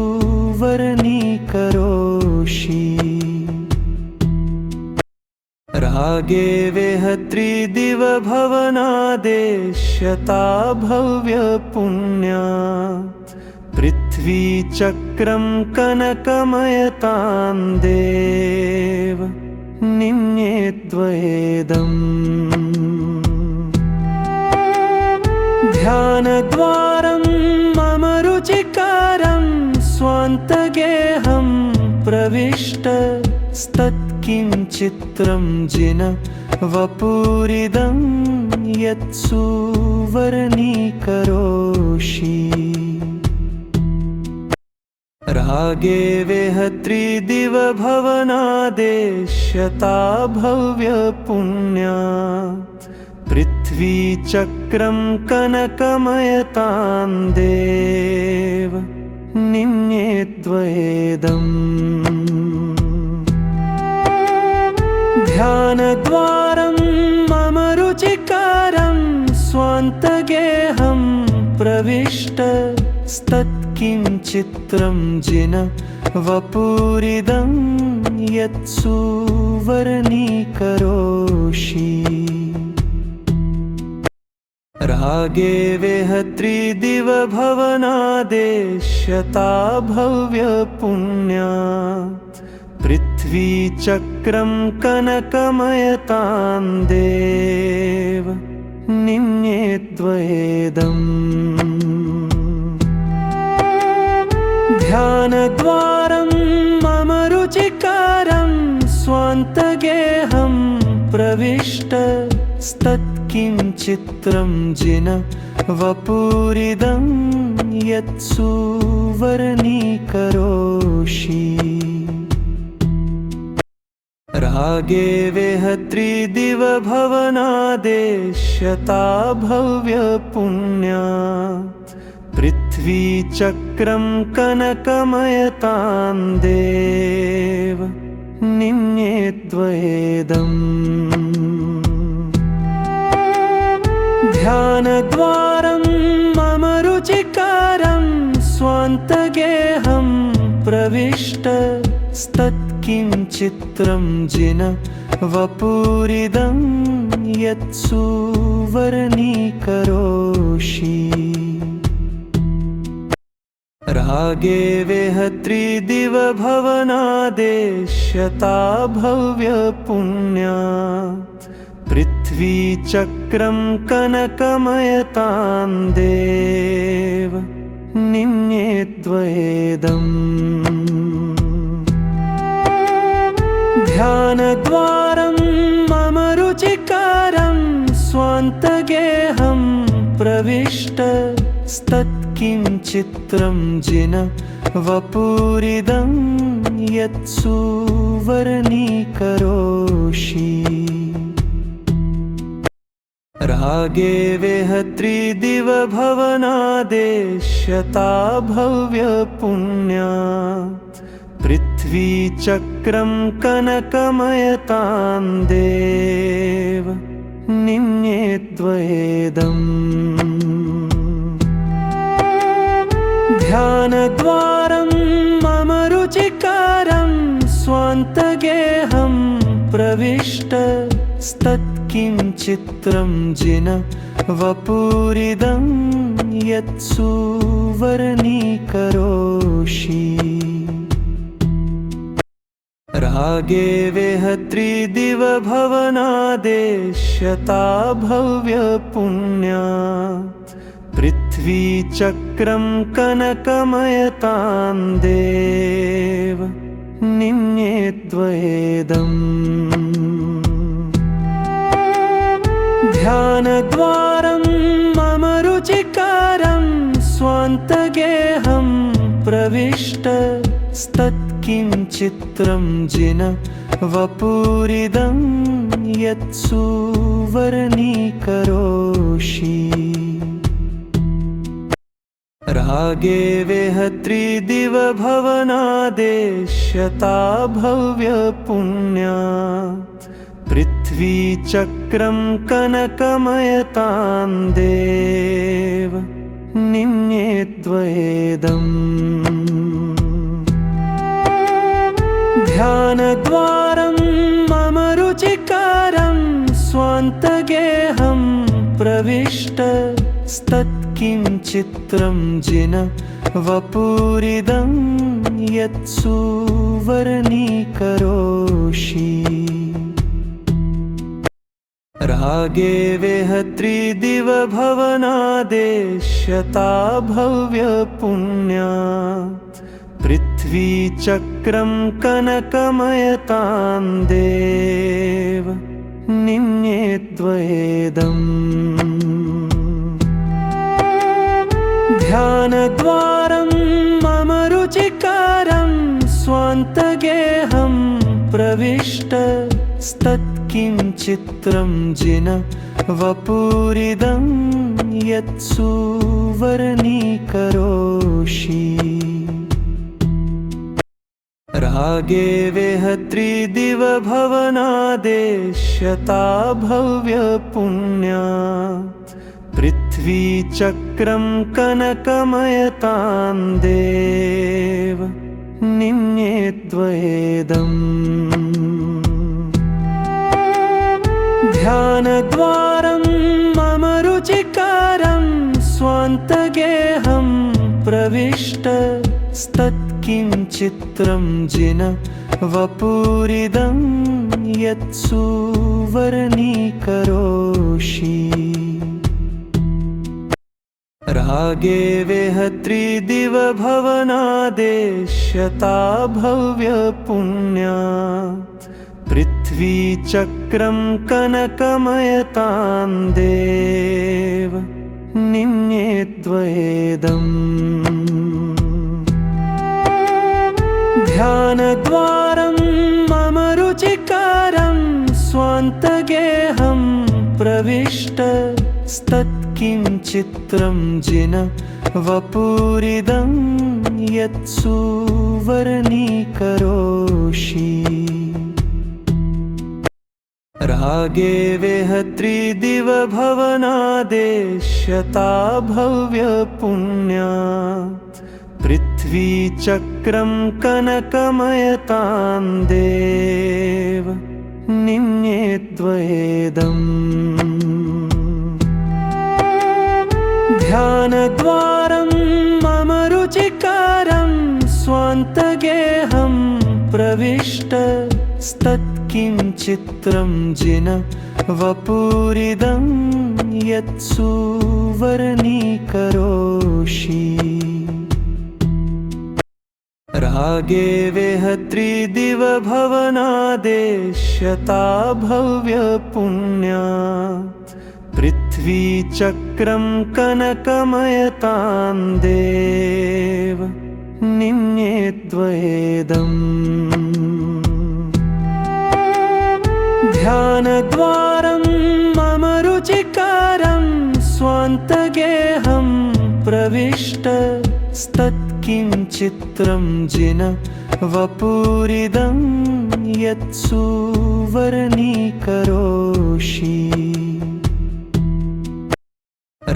रागे वेहत्रिदिवभवनादेश्यता भव्यपुण्यात् पृथ्वीचक्रं कनकमयतां देव निन्येद्वयेदम् ध्यानद्वारं मम रुचिकारं स्वान्तगेहं प्रविष्टस्तत्किञ्चित्रं जिन वपुरिदं यत्सुवर्णीकरोषि रागे वेहत्रिदिवभवनादेश्यता भव्यपुण्यात् पृथ्वीचक्रं कनकमयतां देव निन्येद्वयेदम् ध्यानद्वारं मम रुचिकारं स्वान्तगेहं प्रविष्टस्तत्किञ्चित्रं जिन वपुरिदं यत्सुवर्णीकरोषि रागे वेहत्रिदिवभवनादेश्यता भव्यपुण्यात् पृथ्वीचक्रं कनकमयतां देव निन्येद्वयेदम् ध्यानद्वारं मम रुचिकारं स्वान्तगेहं प्रविष्टस्तत्किञ्चित्रं जिन वपुरिदं यत्सुवर्णीकरोषि रागे वेहत्रिदिवभवनादेश्यता भव्यपुण्यात् पृथ्वीचक्रं कनकमयतां देव निन्येद्वयेदम् ध्यानद्वारं मम रुचिकारं स्वान्तगेहं प्रविष्टस्तत्किञ्चित्रं जिन वपुरिदं यत्सुवर्णीकरोषि रागे वेहत्रिदिवभवनादेश्यता भव्यपुण्यात् पृथ्वीचक्रं कनकमयतां देव निन्येद्वयेदम् ध्यानद्वारं मम रुचिकारं स्वान्तगेहं प्रविष्टस्तत्किञ्चित्रं जिन वपुरिदं यत्सुवर्णीकरोषि रागे वेहत्रिदिवभवनादेश्यता भव्यपुण्यात् पृथ्वीचक्रं कनकमयतां देव निन्येद्वयेदम् ध्यानद्वारं मम रुचिकारं स्वान्तगेहं प्रविष्टस्तत्किञ्चित्रं जिन वपुरिदं यत्सुवर्णीकरोषि रागे वेहत्रिदिवभवनादेश्यता भव्यपुण्यात् पृथ्वीचक्रं कनकमयतां देव निन्येद्वयेदम् ध्यानद्वारं मम रुचिकारं स्वान्तगेहं प्रविष्टस्तत्किञ्चित्रं जिन वपुरिदं यत्सुवर्णीकरोषि रागे वेहत्रिदिवभवनादेश्यता भव्यपुण्यात् पृथ्वीचक्रं कनकमयतां देव निन्येद्वयेदम् ध्यानद्वारं मम रुचिकारं स्वान्तगेहं प्रविष्टस्तत्किञ्चित्रं जिन वपुरिदं यत्सुवर्णीकरोषि रागे वेहत्रिदिवभवनादेश्यता भव्यपुण्यात् पृथ्वीचक्रं कनकमयतां देव निन्येद्वयेदम् ध्यानद्वारं मम रुचिकारं स्वान्तगेहं प्रविष्टस्तत्किञ्चित्रं जिन वपुरिदं यत्सुवर्णीकरोषि रागे वेहत्रिदिवभवनादेश्यता भव्यपुण्यात् पृथ्वीचक्रं कनकमयतां देव निन्ये द्वयेदम् ध्यानद्वारं मम रुचिकारं स्वान्तगेहं प्रविष्टस्तत्किञ्चित्रं जिन वपुरिदं यत्सुवर्णीकरोषि रागे वेहत्रिदिवभवनादेश्यता भव्यपुण्यात् पृथ्वीचक्रं कनकमयतां देव निन्ये द्वयेदम् ध्यानद्वारं मम रुचिकारं स्वान्तगेहं प्रविष्टस्तत्किञ्चित्रं जिन वपुरिदं यत्सुवर्णीकरोषि रागे वेहत्रिदिवभवनादेश्यता भव्यपुण्यात् पृथ्वीचक्रं कनकमयतां देव निन्ये द्वयेदम् ध्यानद्वारं मम रुचिकारं स्वान्तगेहं प्रविष्टस्तत्किञ्चित्रं जिन वपुरिदं यत्सुवर्णीकरोषि रागे वेहत्रिदिवभवनादेश्यता भव्यपुण्यात् पृथ्वीचक्रं कनकमयतां देव निन्ये द्वयेदम् ध्यानद्वारं मम रुचिकारं स्वान्तगेहं प्रविष्टस्तत्किञ्चित्रं जिन वपुरिदं यत्सुवर्णीकरोषि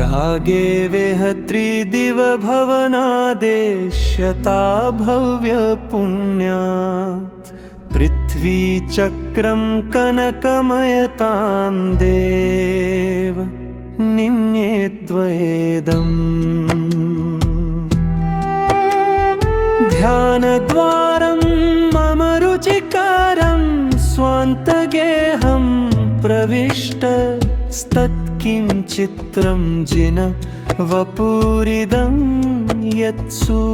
रागे वेहत्रिदिवभवनादेश्यता भव्यपुण्यात् पृथ्वीचक्रं कनकमयतां देव निन्ये द्वयेदम् ध्यानद्वारं मम रुचिकारं स्वान्तगेहं प्रविष्टस्तत्किञ्चित्रं जिन वपुरिदं यत्सुवर्णीकरोषि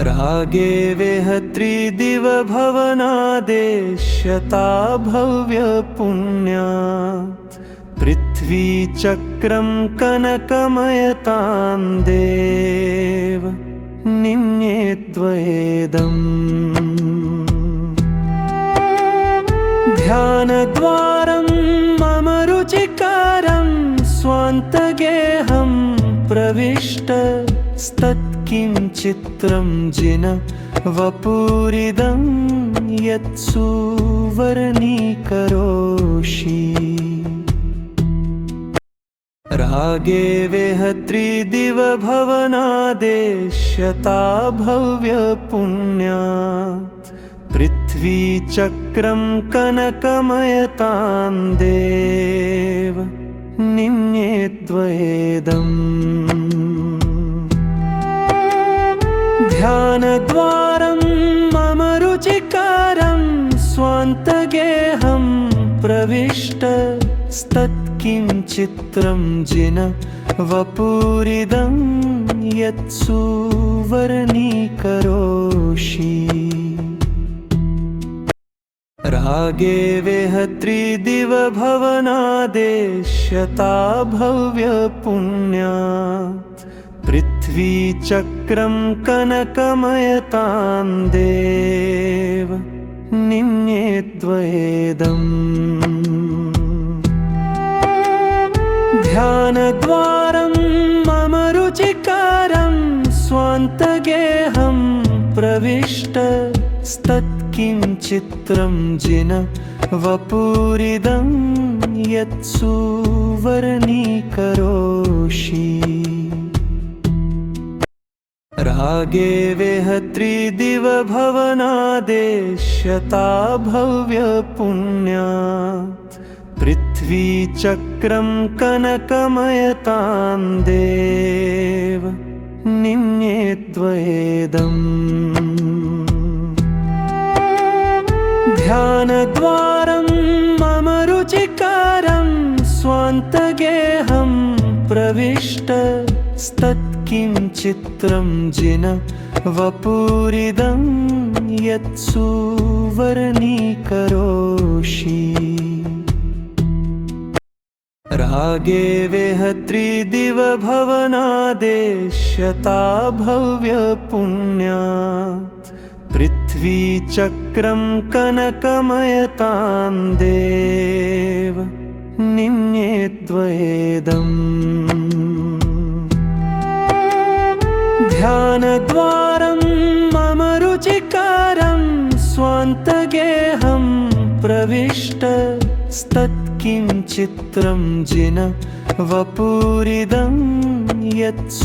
रागे वेहत्रिदिवभवनादेश्यता भव्यपुण्यात् पृथ्वीचक्रं कनकमयतां देव निन्ये द्वयेदम् ध्यानद्वारं मम रुचिकारं स्वान्तगेहं प्रविष्टस्तत्किञ्चित्रं जिन वपुरिदं यत्सुवर्णीकरोषि रागे वेहत्रिदिवभवनादेश्यता भव्यपुण्यात् पृथ्वीचक्रं कनकमयतां देव निन्ये द्वयेदम् ध्यानद्वारं मम रुचिकारं स्वान्तगेहं प्रविष्टस्तत्किञ्चित्रं जिन वपुरिदं यत्सुवर्णीकरोषि रागे वेहत्रिदिवभवनादेश्यता भव्यपुण्यात् पृथ्वीचक्रं कनकमयतां देव निन्ये द्वयेदम् ध्यानद्वारं मम रुचिकारं स्वान्तगेहं प्रविष्टस्तत्किञ्चित्रं जिन वपुरिदं यत्सुवर्णीकरोषि रागे वेहत्रिदिवभवनादेश्यता भव्यपुण्यात् पृथ्वीचक्रं कनकमयतां देव निन्येद्वयेदम् ध्यानद्वारं मम रुचिकारं स्वान्तगेहं प्रविष्टस्तत्किञ्चित्रं जिन वपुरिदं यत्सुवर्णीकरोषि रागे वेहत्रिदिवभवनादेश्यता भव्यपुण्यात् पृथ्वीचक्रं कनकमयतां देव निन्येद्वयेदम् ध्यानद्वारं मम रुचिकारं स्वान्तगेहं प्रविष्टस्तत्किञ्चित्रं जिन वपुरिदं यत्सुवर्णीकरोषि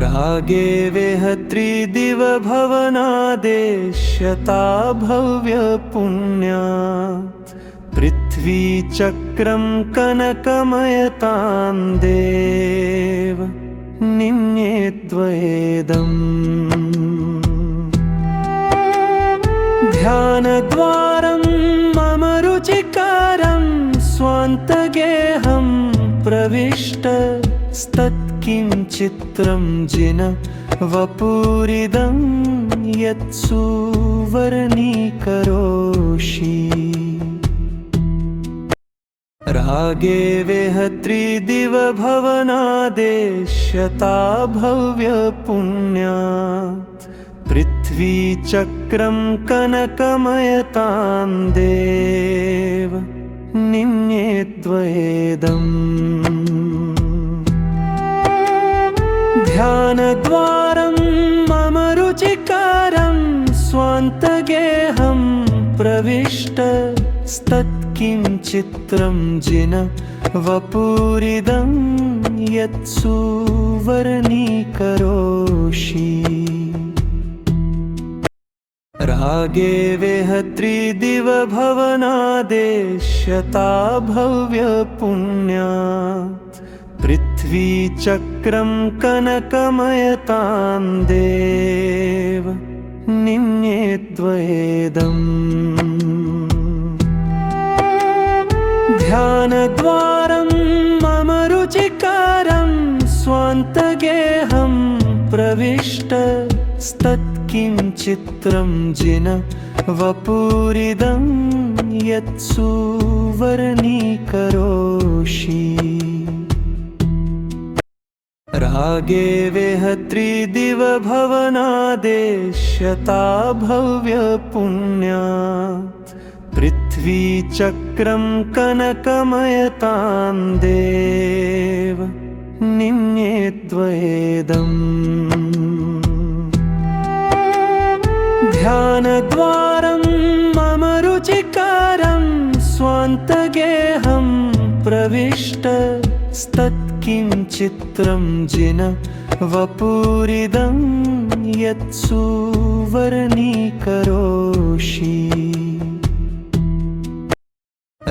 रागे वेहत्रिदिवभवनादेश्यता भव्यपुण्यात् पृथ्वीचक्रं कनकमयतां देव निन्येद्वयेदम् ध्यानद्वारं मम रुचिकारं स्वान्तगेहं प्रविष्टस्तत्किञ्चित्रं जिन वपुरिदं यत्सुवर्णीकरोषि रागे वेहत्रिदिवभवनादेश्यता भव्यपुण्यात् पृथ्वीचक्रं कनकमयतां देव निन्येद्वयेदम् ध्यानद्वारं मम रुचिकारं स्वान्तगेहं प्रविष्टस्तत्किञ्चित्रं जिन वपुरिदं यत्सुवर्णीकरोषि रागे वेहत्रिदिवभवनादेश्यता भव्यपुण्यात् पृथ्वीचक्रं कनकमयतां देव निन्येद्वयेदम् ध्यानद्वारं मम रुचिकारं स्वान्तगेहं प्रविष्टस्तत्किञ्चित्रं जिन वपुरिदं यत्सुवर्णीकरोषि रागे वेहत्रिदिवभवनादेश्यता भव्यपुण्यात् पृथ्वीचक्रं कनकमयतां देव निन्येद्वयेदम् ध्यानद्वारं मम रुचिकारं स्वान्तगेहं प्रविष्टस्तत्किञ्चित्रं जिन वपुरिदं यत्सुवर्णीकरोषि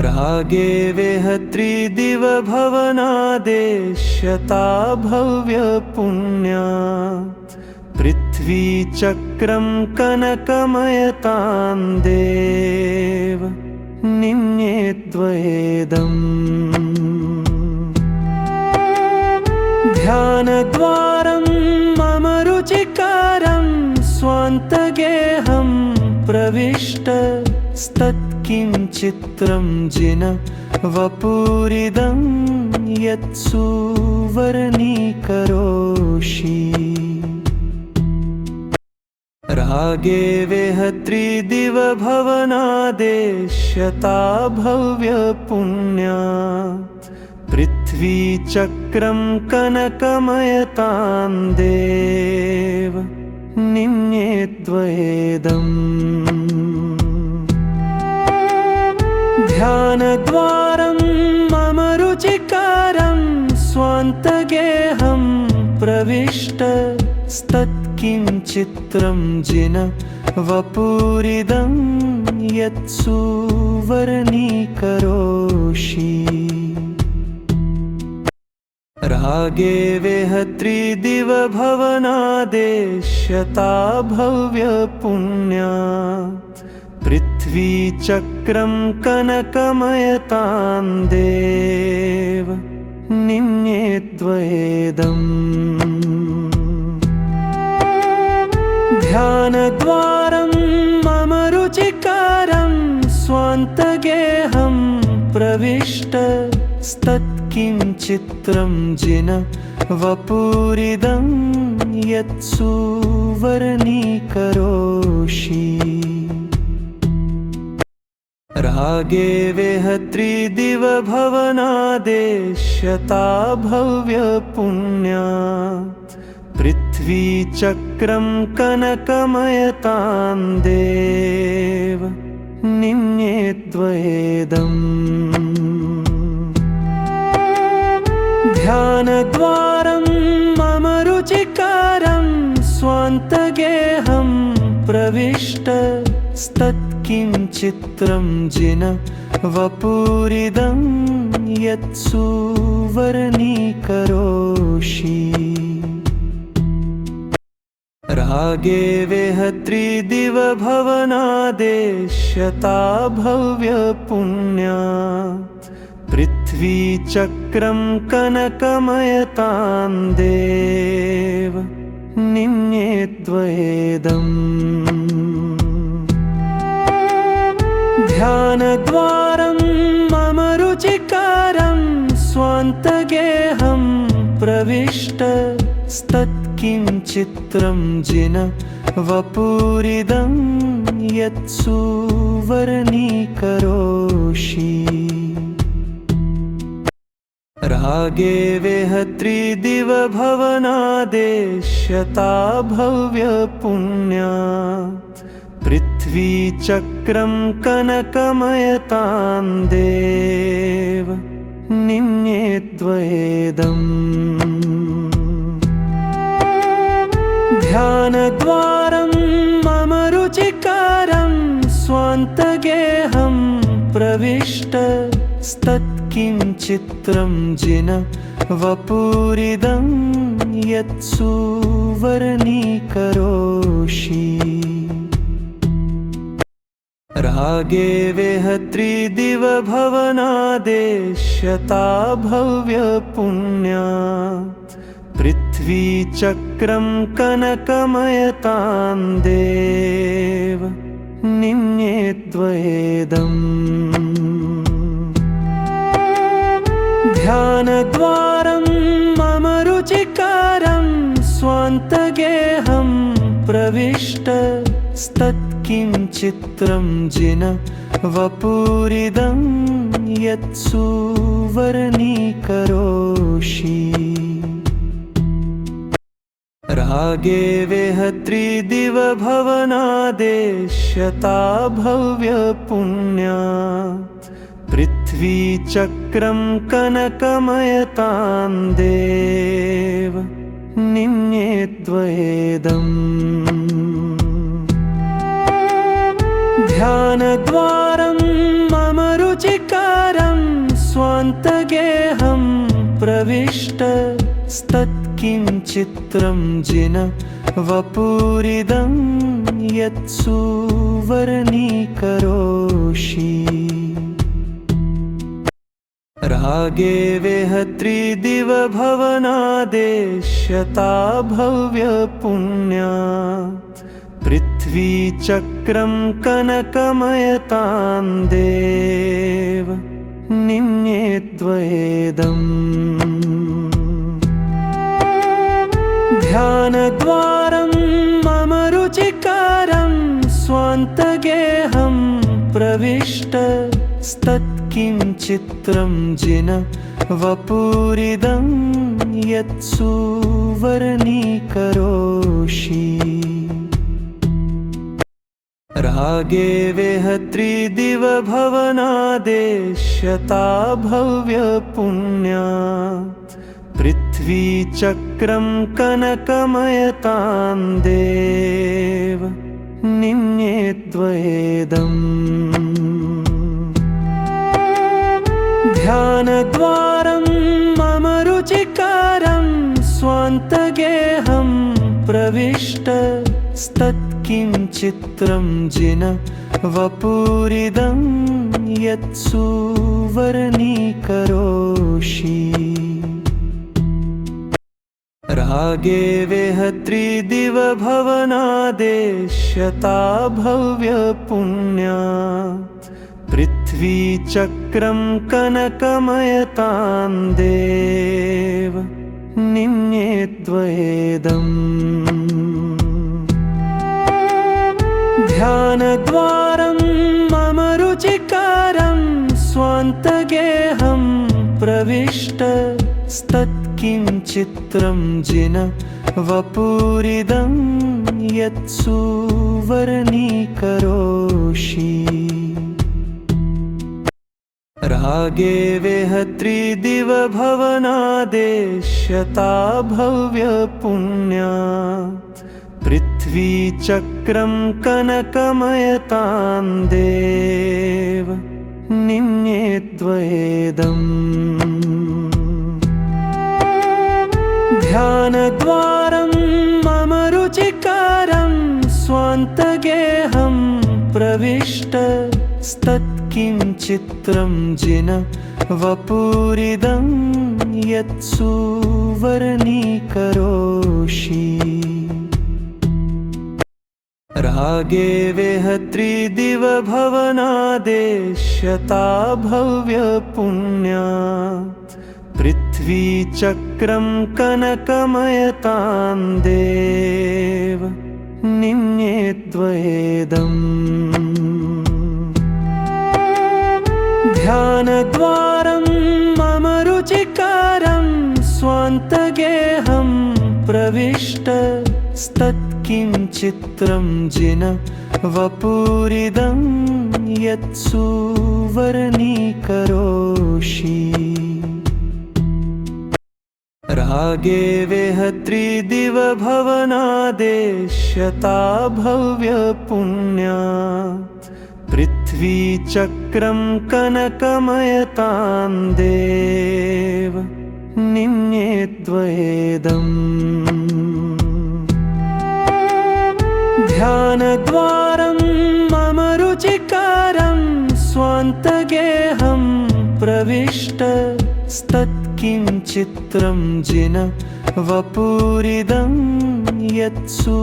रागे वेहत्रिदिवभवनादेश्यता भव्यपुण्यात् पृथ्वीचक्रं कनकमयतां देव निन्येद्वयेदम् ध्यानद्वारं मम रुचिकारं स्वान्तगेहं प्रविष्टस्तत्किञ्चित्रं जिन वपुरिदं यत्सुवर्णीकरोषि रागे वेहत्रिदिवभवनादेश्यता भव्यपुण्यात् पृथ्वीचक्रं कनकमयतां देव निन्येद्वयेदम् ध्यानद्वारं मम रुचिकारं स्वान्तगेहं प्रविष्टस्तत्किञ्चित्रं जिन वपुरिदं यत्सुवर्णीकरोषि रागे वेहत्रिदिवभवनादेश्यता भव्यपुण्यात् पृथ्वीचक्रं कनकमयतां देव निन्येद्वयेदम् ध्यानद्वारं मम रुचिकारं स्वान्तगेहं प्रविष्टस्तत्किञ्चित्रं जिन वपुरिदं यत्सुवर्णीकरोषि रागे वेहत्रिदिवभवनादेश्यता भव्यपुण्यात् पृथ्वीचक्रं कनकमयतां देव निन्येद्वयेदम् ध्यानद्वारं मम रुचिकारं स्वान्तगेहं प्रविष्टस्तत्किञ्चित्रं जिन वपुरिदं यत्सुवर्णीकरोषि रागे वेहत्रिदिवभवनादेश्यता भव्यपुण्यात् पृथ्वीचक्रं कनकमयतां देव निन्येद्वयेदम् ध्यानद्वारं मम रुचिकारं स्वान्तगेहं प्रविष्टस्तत्किञ्चित्रं जिन वपुरिदं यत्सुवर्णीकरोषि रागे वेहत्रिदिवभवनादेश्यता भव्यपुण्यात् पृथ्वीचक्रं कनकमयतां देव निन्येद्वयेदम् ध्यानद्वारं मम रुचिकारं स्वान्तगेहं प्रविष्टस्तत्किञ्चित्रं जिन वपुरिदं यत्सुवर्णीकरोषि रागे वेहत्रिदिवभवनादेश्यता भव्यपुण्यात् पृथ्वीचक्रं कनकमयतां देव निन्येद्वयेदम् ध्यानद्वारं मम रुचिकारं स्वान्तगेहं प्रविष्टस्तत्किञ्चित्रं जिन वपुरिदं यत्सुवर्णीकरोषि रागे वेहत्रिदिवभवनादेश्यता भव्यपुण्यात् पृथ्वीचक्रं कनकमयतां देव निन्येद्वयेदम् ध्यानद्वारं मम रुचिकारं स्वान्तगेहं प्रविष्टस्तत्किञ्चित्रं जिन वपुरिदं यत्सुवर्णीकरोषि रागे वेहत्रिदिवभवनादेश्यता भव्यपुण्यात् पृथ्वीचक्रं कनकमयतां देव निन्येद्वयेदम् ध्यानद्वारं मम रुचिकारं स्वान्तगेहं प्रविष्टस्तत्किञ्चित्रं जिन वपुरिदं यत्सुवर्णीकरोषि रागे वेहत्रिदिवभवनादेश्यता भव्यपुण्यात् पृथ्वीचक्रं कनकमयतां देव निन्येद्वयेदम् ध्यानद्वारं मम रुचिकारं स्वान्तगेहं प्रविष्टस्तत्किञ्चित्रं जिन वपुरिदं यत्सुवर्णीकरोषि रागे वेहत्रिदिवभवनादेश्यता भव्यपुण्यात् पृथ्वीचक्रं कनकमयतां देव निन्येद्वयेदम् ध्यानद्वारं मम रुचिकारं स्वान्तगेहं प्रविष्टस्तत्किञ्चित्रं जिन वपुरिदं यत्सुवर्णीकरोषि रागे वेहत्रिदिवभवनादेश्यता भव्यपुण्यात् पृथ्वीचक्रं कनकमयतां देव निन्येद्वयेदम् ध्यानद्वारं मम रुचिकारं स्वान्तगेहं प्रविष्टस्तत्किञ्चित्रं जिन वपुरिदं यत्सुवर्णीकरोषि रागे वेहत्रिदिवभवनादेश्यता भव्यपुण्यात् पृथ्वीचक्रं कनकमयतां देव निन्येद्वयेदम् ध्यानद्वारं मम रुचिकारं स्वान्तगेहं प्रविष्टस्तत्किञ्चित्रं जिन वपुरिदं यत्सुवर्णीकरोषि रागे वेहत्रिदिवभवनादेश्यता भव्यपुण्यात् पृथ्वीचक्रं कनकमयतां देव निन्येद्वयेदम् ध्यानद्वारं मम रुचिकारं स्वान्तगेहं प्रविष्टस्तत्किञ्चित्रं जिन वपुरिदं यत्सुवर्णीकरोषि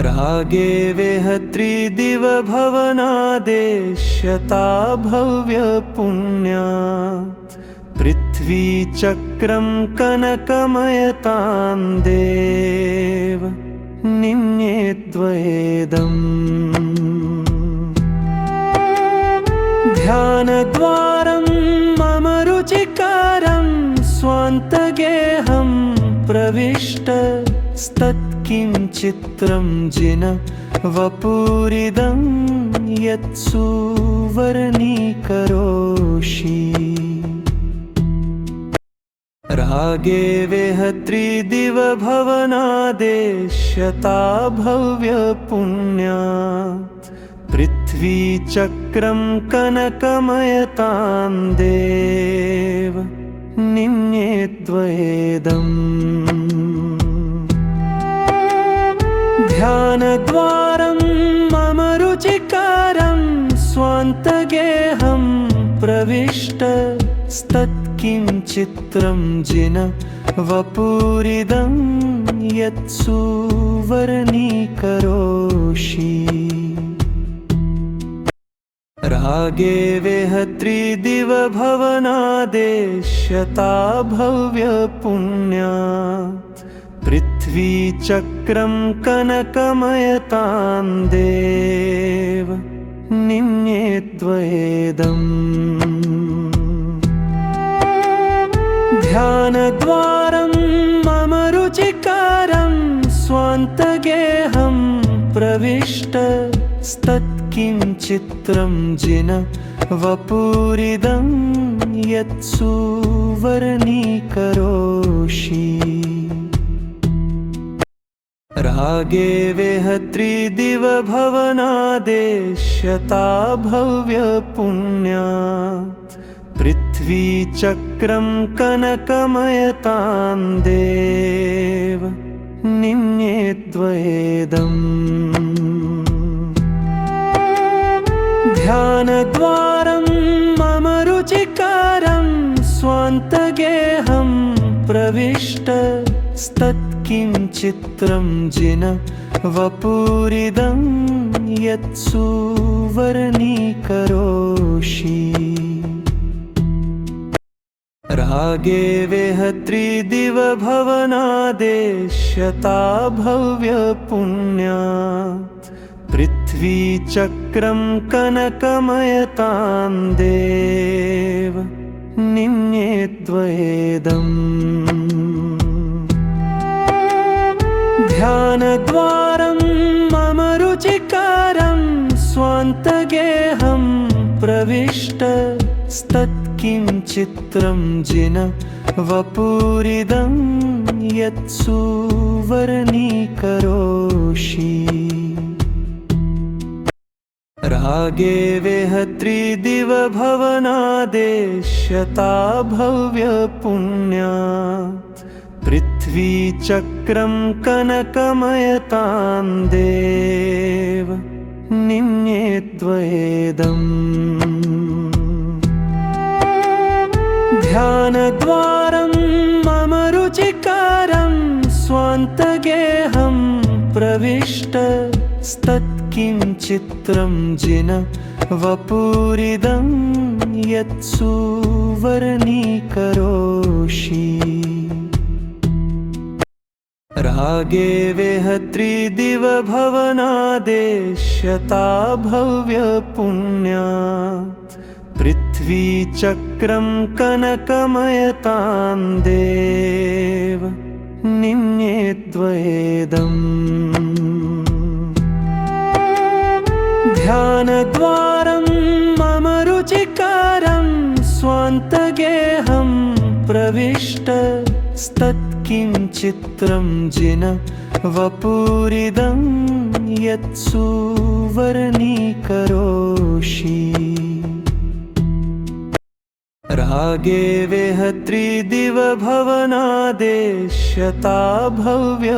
रागे वेहत्रिदिवभवनादेश्यता भव्यपुण्यात् पृथ्वीचक्रं कनकमयतां देव निन्येद्वयेदम् ध्यानद्वारं मम रुचिकारं स्वान्तगेहं प्रविष्टस्तत्किञ्चित्रं जिन वपुरिदं यत्सुवर्णीकरोषि रागे वेहत्रिदिवभवनादेश्यता भव्यपुण्यात् पृथ्वीचक्रं कनकमयतां देव निन्येद्वयेदम् ध्यानद्वारं मम रुचिकारं स्वान्तगेहं प्रविष्टस्तत्किञ्चित्रं जिन वपुरिदं यत्सुवर्णीकरोषि रागे वेहत्रिदिवभवनादेश्यता भव्यपुण्यात् पृथ्वीचक्रं कनकमयतां देव निन्येद्वयेदम् ध्यानद्वारं मम रुचिकारं प्रविष्टस्तत्किञ्चित्रं जिन वपुरिदं यत्सुवर्णीकरोषि रागे वेहत्रिदिवभवनादेश्यता भव्यपुण्यात् पृथ्वीचक्रं कनकमयतां देव निन्येद्वयेदम् ध्यानद्वारं मम रुचिकारं स्वान्तगेहं प्रविष्टस्तत्किञ्चित्रं जिन वपुरिदं यत्सुवर्णीकरोषि रागे वेहत्रिदिवभवनादेश्यता भव्यपुण्यात् पृथ्वीचक्रं कनकमयतां देव निन्येद्वयेदम् ध्यानद्वारं मम रुचिकारं स्वान्तगेहं प्रविष्टस्तत्किञ्चित्रं जिन वपुरिदं यत्सुवर्णीकरोषि रागे वेहत्रिदिवभवनादेश्यता भव्यपुण्यात् पृथ्वीचक्रं कनकमयतां देव निन्येद्वयेदम् ध्यानद्वारं मम रुचिकारं स्वान्तगेहं प्रविष्टस्तत्किञ्चित्रं जिन वपुरिदं यत्सुवर्णीकरोषि रागे वेहत्रिदिवभवनादेश्यता भव्यपुण्यात् पृथ्वीचक्रं कनकमयतां देव निन्येद्वयेदम् ध्यानद्वारं मम रुचिकारं स्वान्तगेहं प्रविष्टस्तत्किञ्चित्रं जिन वपुरिदं यत्सुवर्णीकरोषि रागे वेहत्रिदिवभवनादेश्यता भव्यपुण्यात्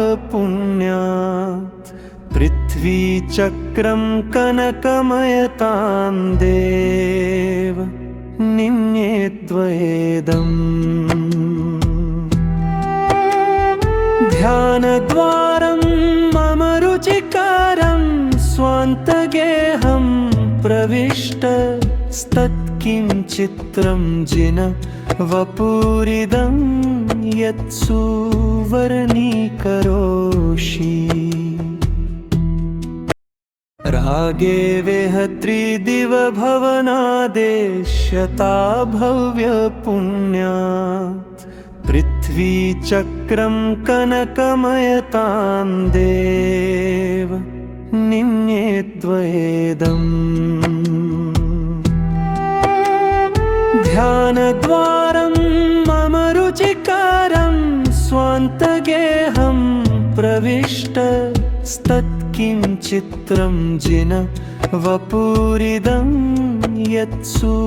पृथ्वीचक्रं कनकमयतां देव निन्येद्वयेदम् ध्यानद्वारं मम रुचिकारं स्वान्तगेहं प्रविष्टस्तत्किञ्चित्रं जिन वपुरिदं यत्सुवर्णीकरोषि रागे वेहत्रिदिवभवनादेश्यता भव्यपुण्यात् पृथ्वीचक्रं कनकमयतां देव निन्येद्वयेदम् ध्यानद्वारं मम रुचिकारं स्वान्तगेहं प्रविष्टस्तत्किञ्चित्रं जिन वपुरिदं यत्सुवर्णीकरोषि